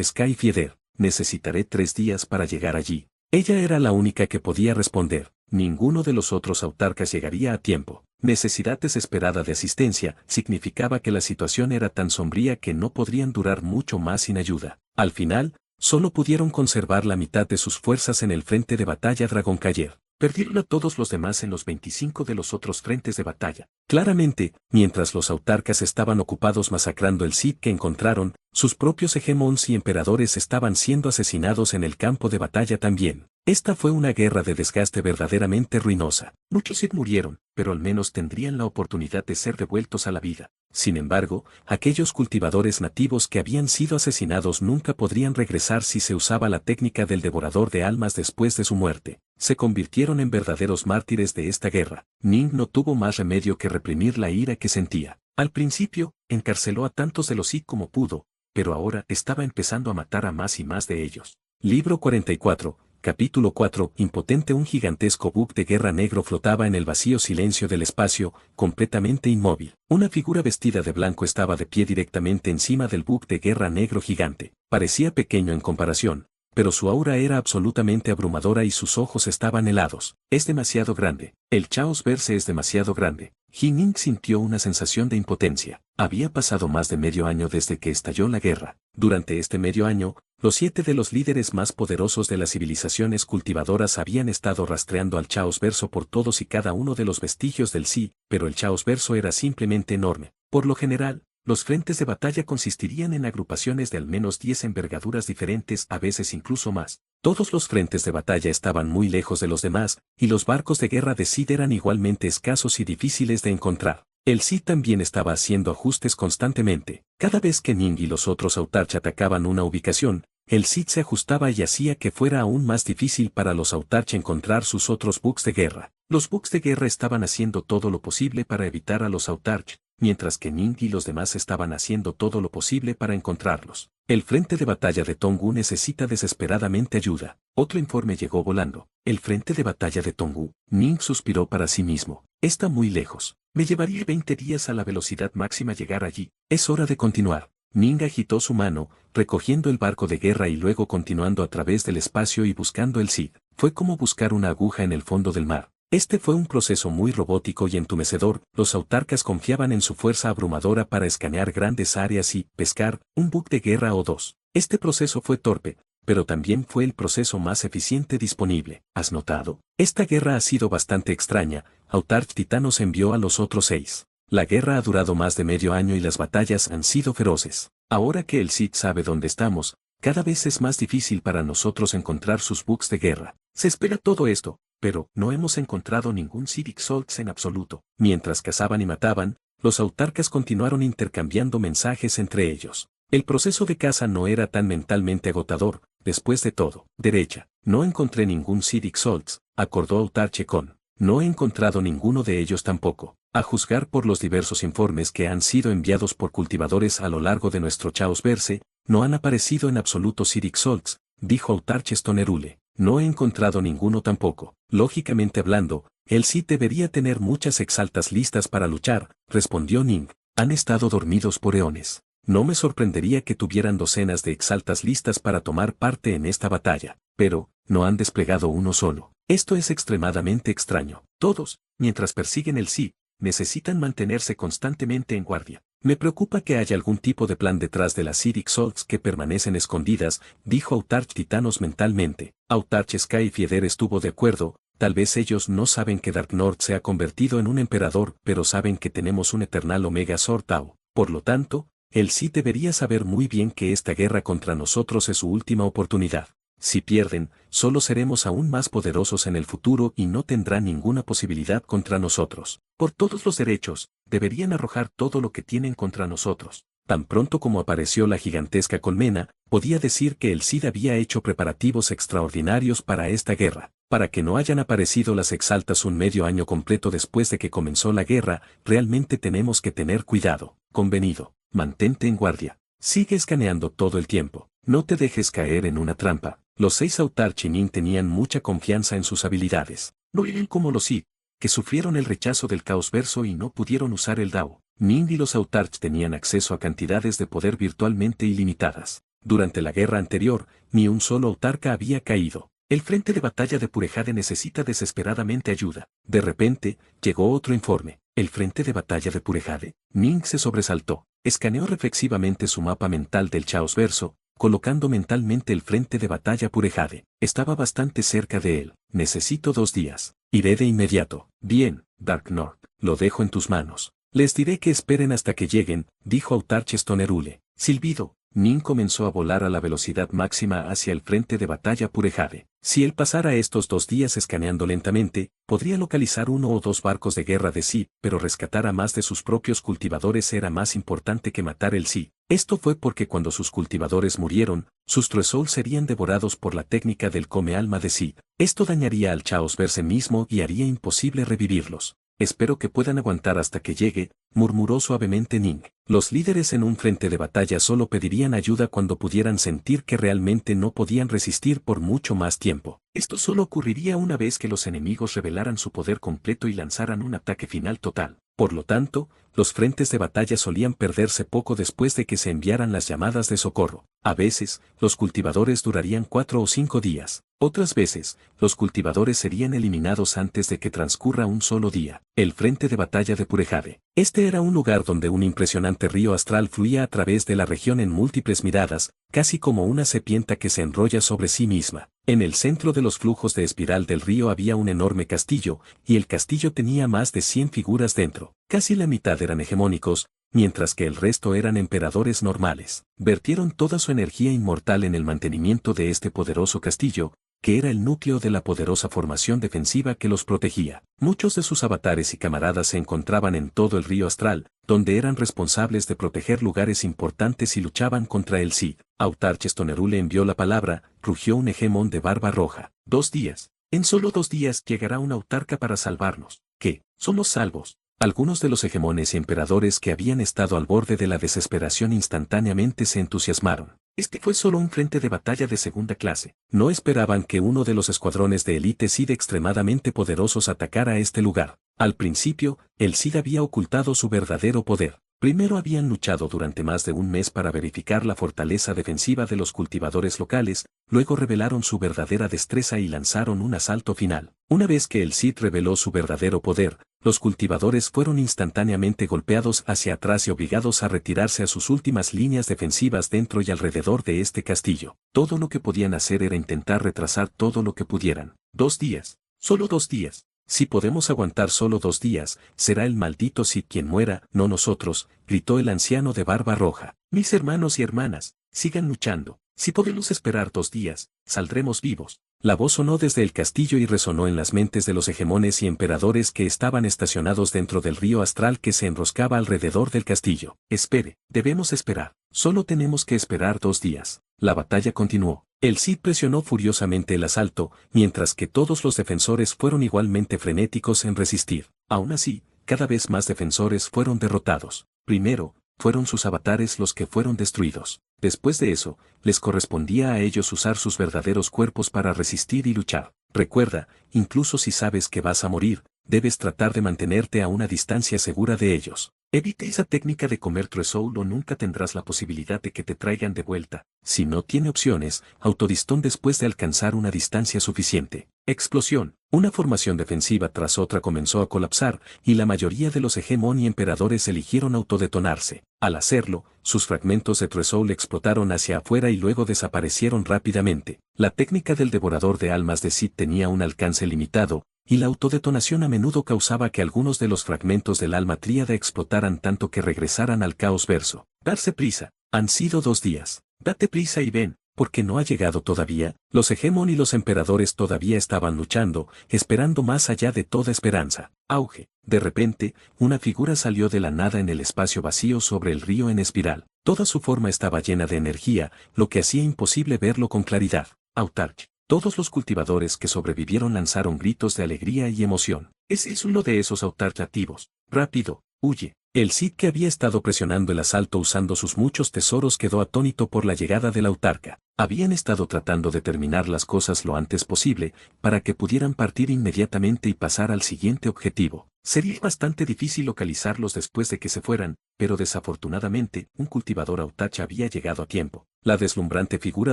Skyfieder. Necesitaré 3 días para llegar allí. Ella era la única que podía responder. Ninguno de los otros autarcas llegaría a tiempo. Necesidad desesperada de asistencia significaba que la situación era tan sombría que no podrían durar mucho más sin ayuda. Al final, Solo pudieron conservar la mitad de sus fuerzas en el frente de batalla Dragoncaller. Perdieron a todos los demás en los 25 de los otros frentes de batalla. Claramente, mientras los autarcas estaban ocupados masacrando el Sith que encontraron, sus propios hegemons y emperadores estaban siendo asesinados en el campo de batalla también. Esta fue una guerra de desgaste verdaderamente ruinosa. Muchos Sith murieron, pero al menos tendrían la oportunidad de ser devueltos a la vida. Sin embargo, aquellos cultivadores nativos que habían sido asesinados nunca podrían regresar si se usaba la técnica del devorador de almas después de su muerte. Se convirtieron en verdaderos mártires de esta guerra. Ning no tuvo más remedio que reprimir la ira que sentía. Al principio, encarceló a tantos de los Sith como pudo, pero ahora estaba empezando a matar a más y más de ellos. Libro 44. Capítulo 4. Impotente. Un gigantesco buque de guerra negro flotaba en el vacío silencio del espacio, completamente inmóvil. Una figura vestida de blanco estaba de pie directamente encima del buque de guerra negro gigante. Parecía pequeño en comparación, pero su aura era absolutamente abrumadora y sus ojos estaban helados. Es demasiado grande. El Chaos Verse es demasiado grande. Ning sintió una sensación de impotencia. Había pasado más de medio año desde que estalló la guerra. Durante este medio año, los 7 de los líderes más poderosos de las civilizaciones cultivadoras habían estado rastreando al Chaos Verso por todos y cada uno de los vestigios del Sith, pero el Chaos Verso era simplemente enorme. Por lo general, los frentes de batalla consistirían en agrupaciones de al menos 10 envergaduras diferentes, a veces incluso más. Todos los frentes de batalla estaban muy lejos de los demás, y los barcos de guerra de Sith eran igualmente escasos y difíciles de encontrar. El Sith también estaba haciendo ajustes constantemente. Cada vez que Ning y los otros Autarch atacaban una ubicación, el Sith se ajustaba y hacía que fuera aún más difícil para los Autarch encontrar sus otros buques de guerra. Los buques de guerra estaban haciendo todo lo posible para evitar a los Autarch, mientras que Ning y los demás estaban haciendo todo lo posible para encontrarlos. El frente de batalla de Tonggu necesita desesperadamente ayuda. Otro informe llegó volando. El frente de batalla de Tonggu. Ning suspiró para sí mismo. Está muy lejos. Me llevaría 20 días a la velocidad máxima llegar allí. Es hora de continuar. Ning agitó su mano, recogiendo el barco de guerra y luego continuando a través del espacio y buscando el Sith. Fue como buscar una aguja en el fondo del mar. Este fue un proceso muy robótico y entumecedor. Los autarcas confiaban en su fuerza abrumadora para escanear grandes áreas y pescar un buque de guerra o dos. Este proceso fue torpe, pero también fue el proceso más eficiente disponible. ¿Has notado? Esta guerra ha sido bastante extraña. Autarch Titanos envió a los otros 6. La guerra ha durado más de medio año y las batallas han sido feroces. Ahora que el Sith sabe dónde estamos, cada vez es más difícil para nosotros encontrar sus buques de guerra. Se espera todo esto, pero no hemos encontrado ningún Sith Exalts en absoluto. Mientras cazaban y mataban, los autarcas continuaron intercambiando mensajes entre ellos. El proceso de caza no era tan mentalmente agotador. Después de todo, derecha, no encontré ningún Sith Exalts, acordó Autarche con. No he encontrado ninguno de ellos tampoco. A juzgar por los diversos informes que han sido enviados por cultivadores a lo largo de nuestro Chaos Verse, no han aparecido en absoluto Sith Exalts, dijo Autarch Stonerule. No he encontrado ninguno tampoco. Lógicamente hablando, el Sith debería tener muchas exaltas listas para luchar, respondió Ning. Han estado dormidos por eones. No me sorprendería que tuvieran docenas de exaltas listas para tomar parte en esta batalla, pero no han desplegado uno solo. Esto es extremadamente extraño. Todos, mientras persiguen el Sith, necesitan mantenerse constantemente en guardia. Me preocupa que haya algún tipo de plan detrás de las Sith Exalts que permanecen escondidas, dijo Autarch Titanos mentalmente. Autarch Skyfeeder estuvo de acuerdo. Tal vez ellos no saben que Dark North se ha convertido en un emperador, pero saben que tenemos un Eternal Omega Sword Tau. Por lo tanto, el Sith debería saber muy bien que esta guerra contra nosotros es su última oportunidad. Si pierden, solo seremos aún más poderosos en el futuro y no tendrán ninguna posibilidad contra nosotros. Por todos los derechos, deberían arrojar todo lo que tienen contra nosotros. Tan pronto como apareció la gigantesca colmena, podía decir que el Sith había hecho preparativos extraordinarios para esta guerra. Para que no hayan aparecido las exaltas un medio año completo después de que comenzó la guerra, realmente tenemos que tener cuidado. Convenido. Mantente en guardia. Sigue escaneando todo el tiempo. No te dejes caer en una trampa. Los 6 Autarch y Ning tenían mucha confianza en sus habilidades. No eran como los Sith, que sufrieron el rechazo del Caos Verso y no pudieron usar el Dao. Ning y los Autarch tenían acceso a cantidades de poder virtualmente ilimitadas. Durante la guerra anterior, ni un solo Autarca había caído. El frente de batalla de Purejade necesita desesperadamente ayuda. De repente, llegó otro informe. El frente de batalla de Purejade. Ning se sobresaltó. Escaneó reflexivamente su mapa mental del Chaos Verso. colocando mentalmente el frente de batalla Purejade. Estaba bastante cerca de él. Necesito 2 días. Iré de inmediato. Bien, Dark North, lo dejo en tus manos. Les diré que esperen hasta que lleguen, dijo Autarches Tonerule. Silbido. Nin comenzó a volar a la velocidad máxima hacia el frente de batalla Purejade. Si él pasara estos 2 días escaneando lentamente, podría localizar 1 o 2 barcos de guerra de Sith, pero rescatar a más de sus propios cultivadores era más importante que matar el Sith. Esto fue porque cuando sus cultivadores murieron, sus Tresoul serían devorados por la técnica del come alma de Sith. Esto dañaría al Chaosverse mismo y haría imposible revivirlos. Espero que puedan aguantar hasta que llegue, murmuró suavemente Ning. Los líderes en un frente de batalla solo pedirían ayuda cuando pudieran sentir que realmente no podían resistir por mucho más tiempo. Esto solo ocurriría una vez que los enemigos revelaran su poder completo y lanzaran un ataque final total. Por lo tanto, los frentes de batalla solían perderse poco después de que se enviaran las llamadas de socorro. A veces, los cultivadores durarían 4 o 5 días. Otras veces, los cultivadores serían eliminados antes de que transcurra un solo día. El frente de batalla de Purejade. Este era un lugar donde un impresionante río astral fluía a través de la región en múltiples miradas, casi como una serpiente que se enrolla sobre sí misma. En el centro de los flujos de espiral del río había un enorme castillo, y el castillo tenía más de 100 figuras dentro. Casi la mitad eran hegemónicos, mientras que el resto eran emperadores normales. Vertieron toda su energía inmortal en el mantenimiento de este poderoso castillo, que era el núcleo de la poderosa formación defensiva que los protegía. Muchos de sus avatares y camaradas se encontraban en todo el río astral, donde eran responsables de proteger lugares importantes y luchaban contra el Sith. Autarches Tonerule envió la palabra, rugió un hegemón de barba roja. 2 días. En solo 2 días llegará una autarca para salvarnos. ¿Qué? Somos salvos. Algunos de los hegemones y emperadores que habían estado al borde de la desesperación instantáneamente se entusiasmaron. Este fue solo un frente de batalla de segunda clase. No esperaban que uno de los escuadrones de élite Sith extremadamente poderosos atacara este lugar. Al principio, el Sith había ocultado su verdadero poder. Primero habían luchado durante más de un mes para verificar la fortaleza defensiva de los cultivadores locales, luego revelaron su verdadera destreza y lanzaron un asalto final. Una vez que el Sith reveló su verdadero poder, los cultivadores fueron instantáneamente golpeados hacia atrás y obligados a retirarse a sus últimas líneas defensivas dentro y alrededor de este castillo. Todo lo que podían hacer era intentar retrasar todo lo que pudieran. 2 días. Solo 2 días. Si podemos aguantar solo 2 días, será el maldito Sith quien muera, no nosotros, gritó el anciano de barba roja. Mis hermanos y hermanas, sigan luchando. Si podemos esperar 2 días, saldremos vivos. La voz sonó desde el castillo y resonó en las mentes de los hegemones y emperadores que estaban estacionados dentro del río astral que se enroscaba alrededor del castillo. Espere, debemos esperar. Solo tenemos que esperar 2 días. La batalla continuó. El Sith presionó furiosamente el asalto, mientras que todos los defensores fueron igualmente frenéticos en resistir. Aún así, cada vez más defensores fueron derrotados. Primero, fueron sus avatares los que fueron destruidos. Después de eso, les correspondía a ellos usar sus verdaderos cuerpos para resistir y luchar. Recuerda, incluso si sabes que vas a morir, debes tratar de mantenerte a una distancia segura de ellos. Evite esa técnica de comer Tresoul o nunca tendrás la posibilidad de que te traigan de vuelta. Si no tiene opciones, autodistón después de alcanzar una distancia suficiente. Explosión. Una formación defensiva tras otra comenzó a colapsar, y la mayoría de los hegemón y emperadores eligieron autodetonarse. Al hacerlo, sus fragmentos de Tresoul explotaron hacia afuera y luego desaparecieron rápidamente. La técnica del devorador de almas de Sith tenía un alcance limitado, y la autodetonación a menudo causaba que algunos de los fragmentos del alma tríada explotaran tanto que regresaran al caos verso. Darse prisa. Han sido 2 días. Date prisa y ven. Porque no ha llegado todavía. Los hegemón y los emperadores todavía estaban luchando, esperando más allá de toda esperanza. Auge. De repente, una figura salió de la nada en el espacio vacío sobre el río en espiral. Toda su forma estaba llena de energía, lo que hacía imposible verlo con claridad. Autarch. Todos los cultivadores que sobrevivieron lanzaron gritos de alegría y emoción. Ese es uno de esos Autarch activos. Rápido, huye. El Sith que había estado presionando el asalto usando sus muchos tesoros quedó atónito por la llegada de la autarca. Habían estado tratando de terminar las cosas lo antes posible, para que pudieran partir inmediatamente y pasar al siguiente objetivo. Sería bastante difícil localizarlos después de que se fueran, pero desafortunadamente, un cultivador Autarch había llegado a tiempo. La deslumbrante figura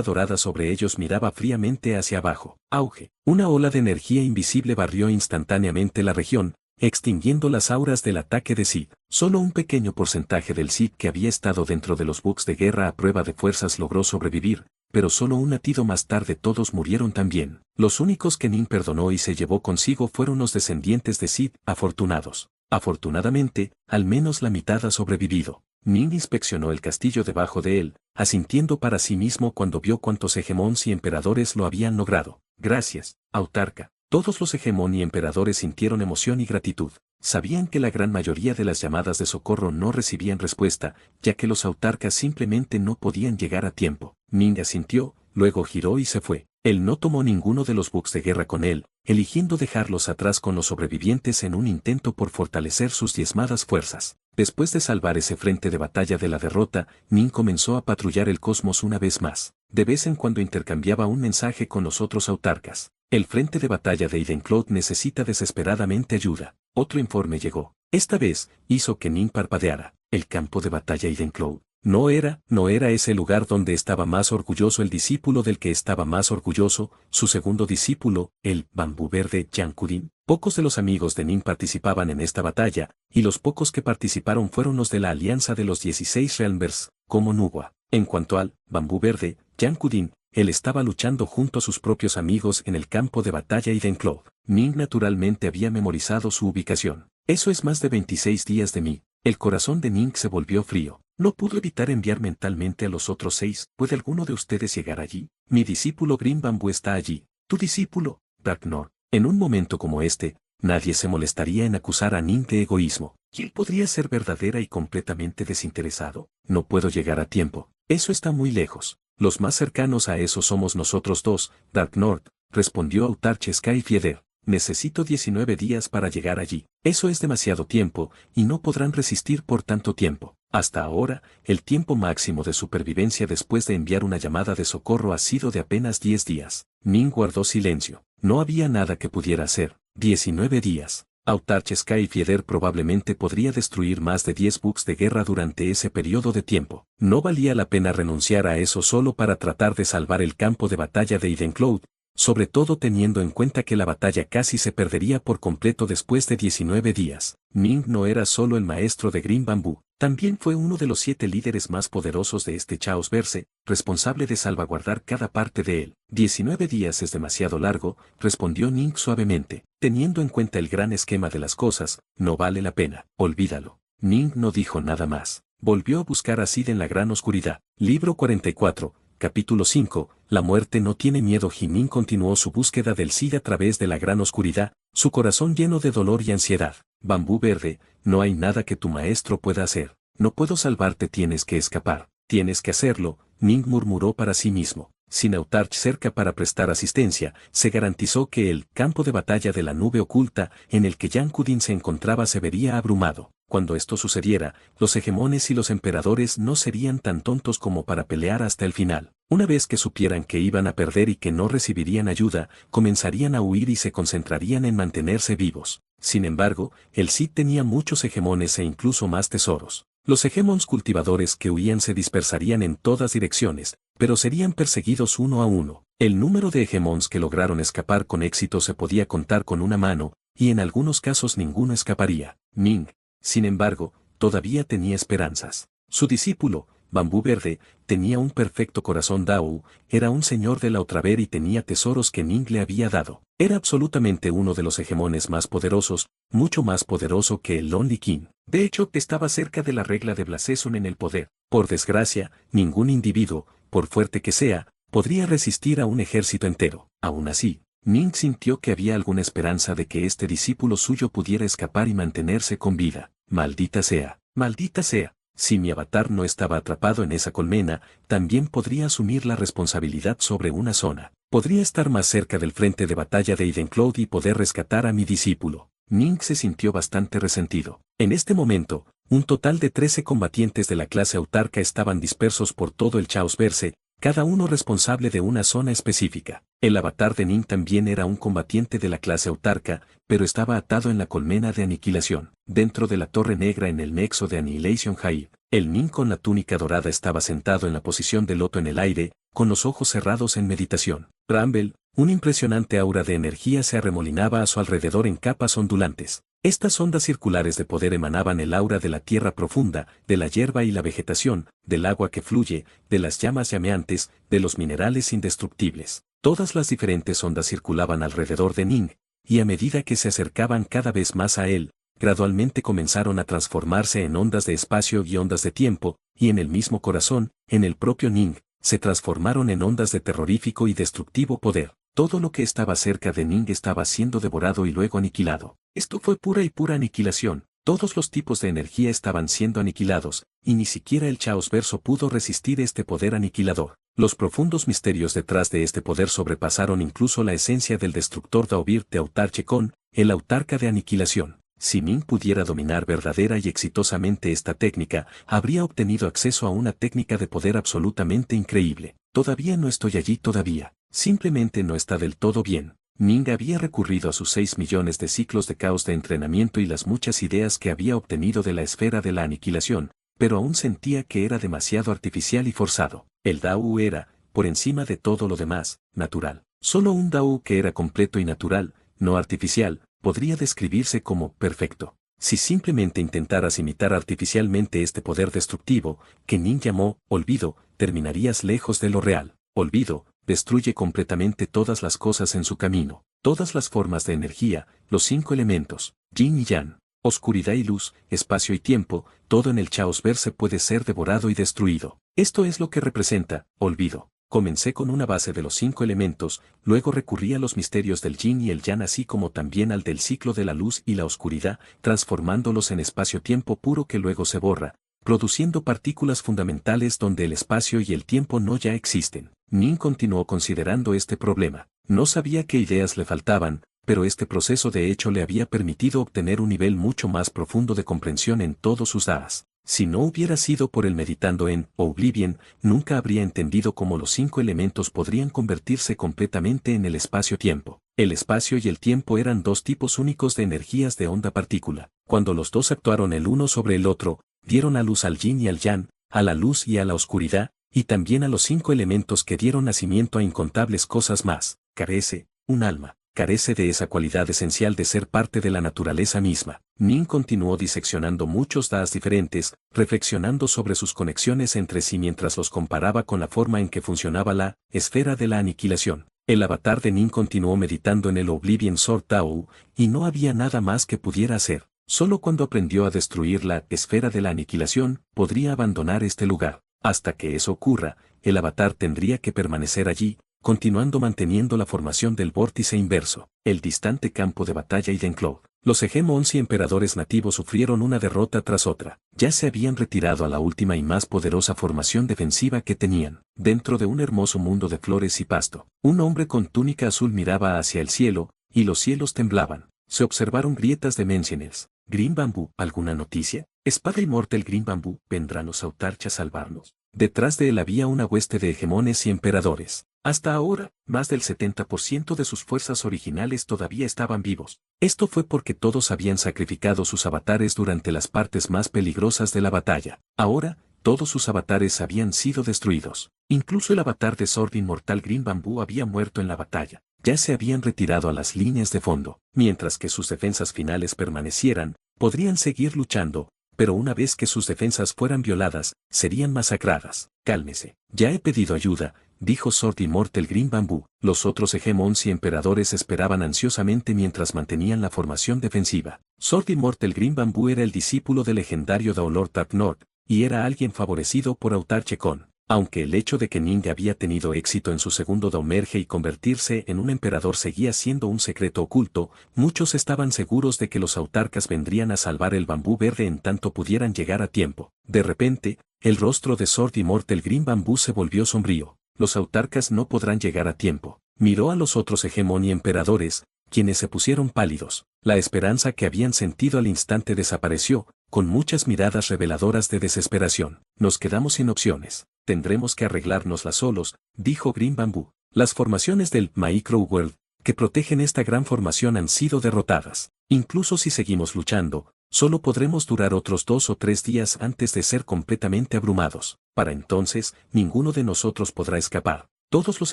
dorada sobre ellos miraba fríamente hacia abajo. Auge. Una ola de energía invisible barrió instantáneamente la región, extinguiendo las auras del ataque de Sid. Solo un pequeño porcentaje del Sid que había estado dentro de los buques de guerra a prueba de fuerzas logró sobrevivir, pero solo un latido más tarde todos murieron también. Los únicos que Ning perdonó y se llevó consigo fueron los descendientes de Sid, afortunados. Afortunadamente, al menos la mitad ha sobrevivido. Ning inspeccionó el castillo debajo de él, asintiendo para sí mismo cuando vio cuántos hegemons y emperadores lo habían logrado. Gracias, autarca. Todos los hegemón y emperadores sintieron emoción y gratitud. Sabían que la gran mayoría de las llamadas de socorro no recibían respuesta, ya que los autarcas simplemente no podían llegar a tiempo. Ning asintió, luego giró y se fue. Él no tomó ninguno de los buques de guerra con él, eligiendo dejarlos atrás con los sobrevivientes en un intento por fortalecer sus diezmadas fuerzas. Después de salvar ese frente de batalla de la derrota, Ning comenzó a patrullar el cosmos una vez más. De vez en cuando intercambiaba un mensaje con los otros autarcas. El frente de batalla de Irenclaw necesita desesperadamente ayuda. Otro informe llegó. Esta vez, hizo que Ning parpadeara. El campo de batalla Irenclaw. No era ese lugar donde estaba más orgulloso el discípulo del que estaba más orgulloso, su segundo discípulo, el Bambú Verde Jankudin. Pocos de los amigos de Ning participaban en esta batalla, y los pocos que participaron fueron los de la Alianza de los 16 Realmers, como Nuwa. En cuanto al Bambú Verde, Jankudin, él estaba luchando junto a sus propios amigos en el campo de batalla Irenclaw. Ning naturalmente había memorizado su ubicación. Eso es más de 26 días de mí. El corazón de Ning se volvió frío. No pudo evitar enviar mentalmente a los otros 6. ¿Puede alguno de ustedes llegar allí? Mi discípulo Green Bamboo está allí. Tu discípulo, Ragnar. En un momento como este, nadie se molestaría en acusar a Ning de egoísmo. ¿Quién podría ser verdadera y completamente desinteresado? No puedo llegar a tiempo. Eso está muy lejos. Los más cercanos a eso somos nosotros dos, Dark North, respondió Autarch Skyfeeder. Necesito 19 días para llegar allí. Eso es demasiado tiempo, y no podrán resistir por tanto tiempo. Hasta ahora, el tiempo máximo de supervivencia después de enviar una llamada de socorro ha sido de apenas 10 días. Ning guardó silencio. No había nada que pudiera hacer. 19 días. Autarch Skyfeeder probablemente podría destruir más de 10 buques de guerra durante ese periodo de tiempo. No valía la pena renunciar a eso solo para tratar de salvar el campo de batalla de Irenclaw, sobre todo teniendo en cuenta que la batalla casi se perdería por completo después de 19 días. Ning no era solo el maestro de Green Bamboo, también fue uno de los 7 líderes más poderosos de este Chaosverse, responsable de salvaguardar cada parte de él. 19 días es demasiado largo, respondió Ning suavemente. Teniendo en cuenta el gran esquema de las cosas, no vale la pena. Olvídalo. Ning no dijo nada más. Volvió a buscar a Sid en la gran oscuridad. Libro 44. Capítulo 5, La muerte no tiene miedo. Ning continuó su búsqueda del Sid a través de la gran oscuridad, su corazón lleno de dolor y ansiedad. Bambú Verde, no hay nada que tu maestro pueda hacer. No puedo salvarte, tienes que escapar. Tienes que hacerlo, Ning murmuró para sí mismo. Sin Autarch cerca para prestar asistencia, se garantizó que el campo de batalla de la nube oculta en el que Jankudin se encontraba se vería abrumado. Cuando esto sucediera, los hegemones y los emperadores no serían tan tontos como para pelear hasta el final. Una vez que supieran que iban a perder y que no recibirían ayuda, comenzarían a huir y se concentrarían en mantenerse vivos. Sin embargo, el Sid tenía muchos hegemones e incluso más tesoros. Los hegemons cultivadores que huían se dispersarían en todas direcciones, pero serían perseguidos uno a uno. El número de hegemons que lograron escapar con éxito se podía contar con una mano, y en algunos casos ninguno escaparía. Ning, sin embargo, todavía tenía esperanzas. Su discípulo, Bambú Verde, tenía un perfecto corazón. Dao era un señor de la otra ver y tenía tesoros que Ning le había dado. Era absolutamente uno de los hegemones más poderosos, mucho más poderoso que el Lonely King. De hecho, estaba cerca de la regla de Blaseson en el poder. Por desgracia, ningún individuo, por fuerte que sea, podría resistir a un ejército entero. Aún así, Ning sintió que había alguna esperanza de que este discípulo suyo pudiera escapar y mantenerse con vida. Maldita sea, maldita sea. Si mi avatar no estaba atrapado en esa colmena, también podría asumir la responsabilidad sobre una zona. Podría estar más cerca del frente de batalla de Irenclaw y poder rescatar a mi discípulo. Ning se sintió bastante resentido. En este momento, un total de 13 combatientes de la clase autarca estaban dispersos por todo el Chaosverse, cada uno responsable de una zona específica. El avatar de Ning también era un combatiente de la clase autarca, pero estaba atado en la colmena de aniquilación. Dentro de la torre negra en el nexo de Annihilation Hive, el Ning con la túnica dorada estaba sentado en la posición de loto en el aire, con los ojos cerrados en meditación. Bramble, una impresionante aura de energía se arremolinaba a su alrededor en capas ondulantes. Estas ondas circulares de poder emanaban el aura de la tierra profunda, de la hierba y la vegetación, del agua que fluye, de las llamas llameantes, de los minerales indestructibles. Todas las diferentes ondas circulaban alrededor de Ning, y a medida que se acercaban cada vez más a él, gradualmente comenzaron a transformarse en ondas de espacio y ondas de tiempo, y en el mismo corazón, en el propio Ning, se transformaron en ondas de terrorífico y destructivo poder. Todo lo que estaba cerca de Ning estaba siendo devorado y luego aniquilado. Esto fue pura aniquilación. Todos los tipos de energía estaban siendo aniquilados, y ni siquiera el Chaos Verso pudo resistir este poder aniquilador. Los profundos misterios detrás de este poder sobrepasaron incluso la esencia del destructor Daobir de Autarchekon, el autarca de aniquilación. Si Ning pudiera dominar verdadera y exitosamente esta técnica, habría obtenido acceso a una técnica de poder absolutamente increíble. Todavía no estoy allí todavía. Simplemente no está del todo bien. Ning había recurrido a sus 6 millones de ciclos de caos de entrenamiento y las muchas ideas que había obtenido de la esfera de la aniquilación, pero aún sentía que era demasiado artificial y forzado. El Dao era, por encima de todo lo demás, natural. Solo un Dao que era completo y natural, no artificial, podría describirse como perfecto. Si simplemente intentaras imitar artificialmente este poder destructivo, que Ning llamó olvido, terminarías lejos de lo real. Olvido destruye completamente todas las cosas en su camino, todas las formas de energía, los 5 elementos, yin y yang, oscuridad y luz, espacio y tiempo, todo en el Chaos Verse puede ser devorado y destruido. Esto es lo que representa, olvido. Comencé con una base de los 5 elementos, luego recurrí a los misterios del yin y el yang así como también al del ciclo de la luz y la oscuridad, transformándolos en espacio-tiempo puro que luego se borra, produciendo partículas fundamentales donde el espacio y el tiempo no ya existen. Ning continuó considerando este problema. No sabía qué ideas le faltaban, pero este proceso de hecho le había permitido obtener un nivel mucho más profundo de comprensión en todos sus dadas. Si no hubiera sido por el meditando en Oblivion, nunca habría entendido cómo los 5 elementos podrían convertirse completamente en el espacio-tiempo. El espacio y el tiempo eran dos tipos únicos de energías de onda-partícula. Cuando los dos actuaron el uno sobre el otro, dieron a luz al yin y al yang, a la luz y a la oscuridad, y también a los 5 elementos que dieron nacimiento a incontables cosas más. Carece, un alma, carece de esa cualidad esencial de ser parte de la naturaleza misma. Ning continuó diseccionando muchos das diferentes, reflexionando sobre sus conexiones entre sí mientras los comparaba con la forma en que funcionaba la esfera de la aniquilación. El avatar de Ning continuó meditando en el Oblivion Sword Tao, y no había nada más que pudiera hacer. Solo cuando aprendió a destruir la esfera de la aniquilación, podría abandonar este lugar. Hasta que eso ocurra, el avatar tendría que permanecer allí, continuando manteniendo la formación del vórtice inverso, el distante campo de batalla Idenclaw. Los hegemons y emperadores nativos sufrieron una derrota tras otra. Ya se habían retirado a la última y más poderosa formación defensiva que tenían. Dentro de un hermoso mundo de flores y pasto, un hombre con túnica azul miraba hacia el cielo, y los cielos temblaban. Se observaron grietas de menciones. Green Bamboo, ¿alguna noticia? Espada inmortal Green Bamboo, ¿vendrán los autarchas a salvarnos? Detrás de él había una hueste de hegemones y emperadores. Hasta ahora, más del 70% de sus fuerzas originales todavía estaban vivos. Esto fue porque todos habían sacrificado sus avatares durante las partes más peligrosas de la batalla. Ahora, todos sus avatares habían sido destruidos. Incluso el avatar de Sword Inmortal Green Bamboo había muerto en la batalla. Ya se habían retirado a las líneas de fondo. Mientras que sus defensas finales permanecieran, podrían seguir luchando, pero una vez que sus defensas fueran violadas, serían masacradas. Cálmese. Ya he pedido ayuda, dijo Sword Immortal Green Bamboo. Los otros hegemons y emperadores esperaban ansiosamente mientras mantenían la formación defensiva. Sword Immortal Green Bamboo era el discípulo del legendario Daolord Darknord, y era alguien favorecido por Autarchekon. Aunque el hecho de que Ning había tenido éxito en su segundo Daumerge y convertirse en un emperador seguía siendo un secreto oculto, muchos estaban seguros de que los autarcas vendrían a salvar el bambú verde en tanto pudieran llegar a tiempo. De repente, el rostro de Sword Immortal Green Bamboo se volvió sombrío. Los autarcas no podrán llegar a tiempo. Miró a los otros hegemón y emperadores, quienes se pusieron pálidos. La esperanza que habían sentido al instante desapareció, con muchas miradas reveladoras de desesperación. Nos quedamos sin opciones. Tendremos que arreglárnoslas solos, dijo Green Bamboo. Las formaciones del Microworld que protegen esta gran formación han sido derrotadas. Incluso si seguimos luchando, solo podremos durar otros 2 o 3 días antes de ser completamente abrumados. Para entonces, ninguno de nosotros podrá escapar. Todos los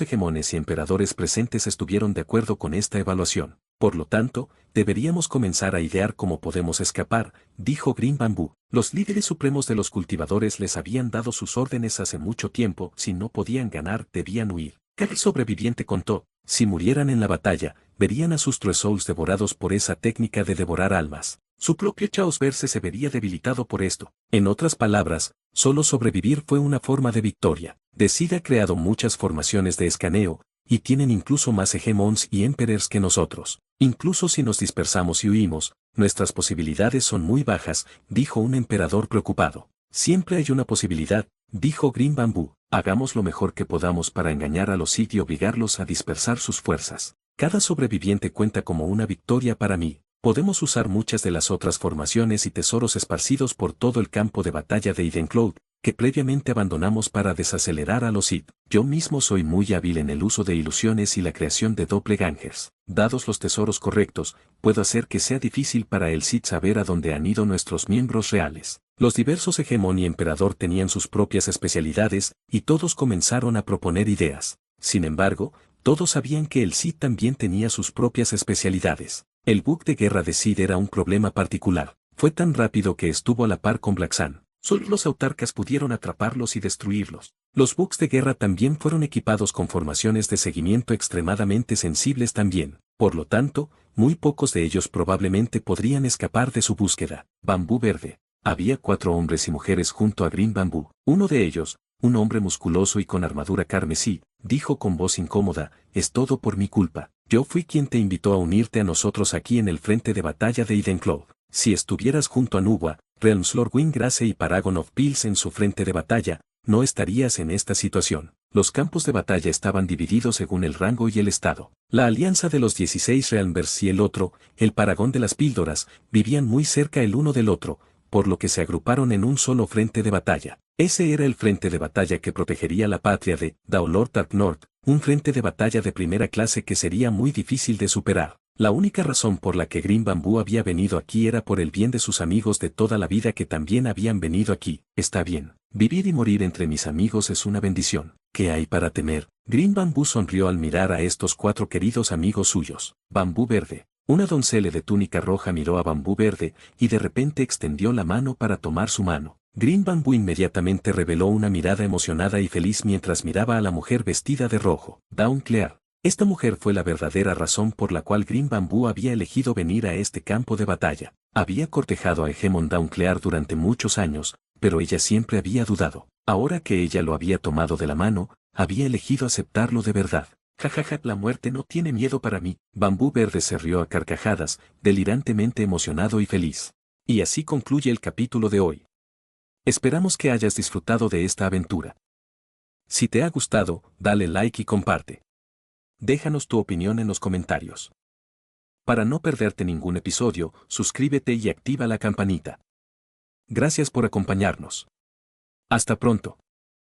hegemones y emperadores presentes estuvieron de acuerdo con esta evaluación. Por lo tanto, deberíamos comenzar a idear cómo podemos escapar, dijo Green Bamboo. Los líderes supremos de los cultivadores les habían dado sus órdenes hace mucho tiempo, si no podían ganar, debían huir. Cada sobreviviente contó, si murieran en la batalla, verían a sus True-Souls devorados por esa técnica de devorar almas. Su propio Chaos Verse se vería debilitado por esto. En otras palabras, solo sobrevivir fue una forma de victoria. The Seed ha creado muchas formaciones de escaneo, y tienen incluso más Hegemons y Emperors que nosotros. Incluso si nos dispersamos y huimos, nuestras posibilidades son muy bajas, dijo un emperador preocupado. Siempre hay una posibilidad, dijo Green Bamboo. Hagamos lo mejor que podamos para engañar a los Sith y obligarlos a dispersar sus fuerzas. Cada sobreviviente cuenta como una victoria para mí. Podemos usar muchas de las otras formaciones y tesoros esparcidos por todo el campo de batalla de Ironclad, que previamente abandonamos para desacelerar a los Sith. Yo mismo soy muy hábil en el uso de ilusiones y la creación de doppelgangers. Dados los tesoros correctos, puedo hacer que sea difícil para el Sith saber a dónde han ido nuestros miembros reales. Los diversos Hegemon y Emperador tenían sus propias especialidades, y todos comenzaron a proponer ideas. Sin embargo, todos sabían que el Sith también tenía sus propias especialidades. El bug de guerra de Sith era un problema particular. Fue tan rápido que estuvo a la par con Black Sun. Solo los autarcas pudieron atraparlos y destruirlos. Los bugs de guerra también fueron equipados con formaciones de seguimiento extremadamente sensibles también. Por lo tanto, muy pocos de ellos probablemente podrían escapar de su búsqueda. Bambú Verde. Había 4 hombres y mujeres junto a Green Bamboo. Uno de ellos, un hombre musculoso y con armadura carmesí, dijo con voz incómoda, es todo por mi culpa. Yo fui quien te invitó a unirte a nosotros aquí en el frente de batalla de Ironclad. Si estuvieras junto a Nuwa, Realmslord Wingrace y Paragon of Pills en su frente de batalla, no estarías en esta situación. Los campos de batalla estaban divididos según el rango y el estado. La alianza de los 16 Realmverse y el otro, el Paragón de las Píldoras, vivían muy cerca el uno del otro, por lo que se agruparon en un solo frente de batalla. Ese era el frente de batalla que protegería la patria de Daolor Tarknort, un frente de batalla de primera clase que sería muy difícil de superar. La única razón por la que Green Bamboo había venido aquí era por el bien de sus amigos de toda la vida que también habían venido aquí. Está bien, vivir y morir entre mis amigos es una bendición. ¿Qué hay para temer? Green Bamboo sonrió al mirar a estos 4 queridos amigos suyos. Bambú Verde. Una doncella de túnica roja miró a Bambú Verde, y de repente extendió la mano para tomar su mano. Green Bamboo inmediatamente reveló una mirada emocionada y feliz mientras miraba a la mujer vestida de rojo. Dawn Clear. Esta mujer fue la verdadera razón por la cual Green Bamboo había elegido venir a este campo de batalla. Había cortejado a Hegemon Dawn Clear durante muchos años, pero ella siempre había dudado. Ahora que ella lo había tomado de la mano, había elegido aceptarlo de verdad. Jajaja, la muerte no tiene miedo para mí. Bambú Verde se rió a carcajadas, delirantemente emocionado y feliz. Y así concluye el capítulo de hoy. Esperamos que hayas disfrutado de esta aventura. Si te ha gustado, dale like y comparte. Déjanos tu opinión en los comentarios. Para no perderte ningún episodio, suscríbete y activa la campanita. Gracias por acompañarnos. Hasta pronto.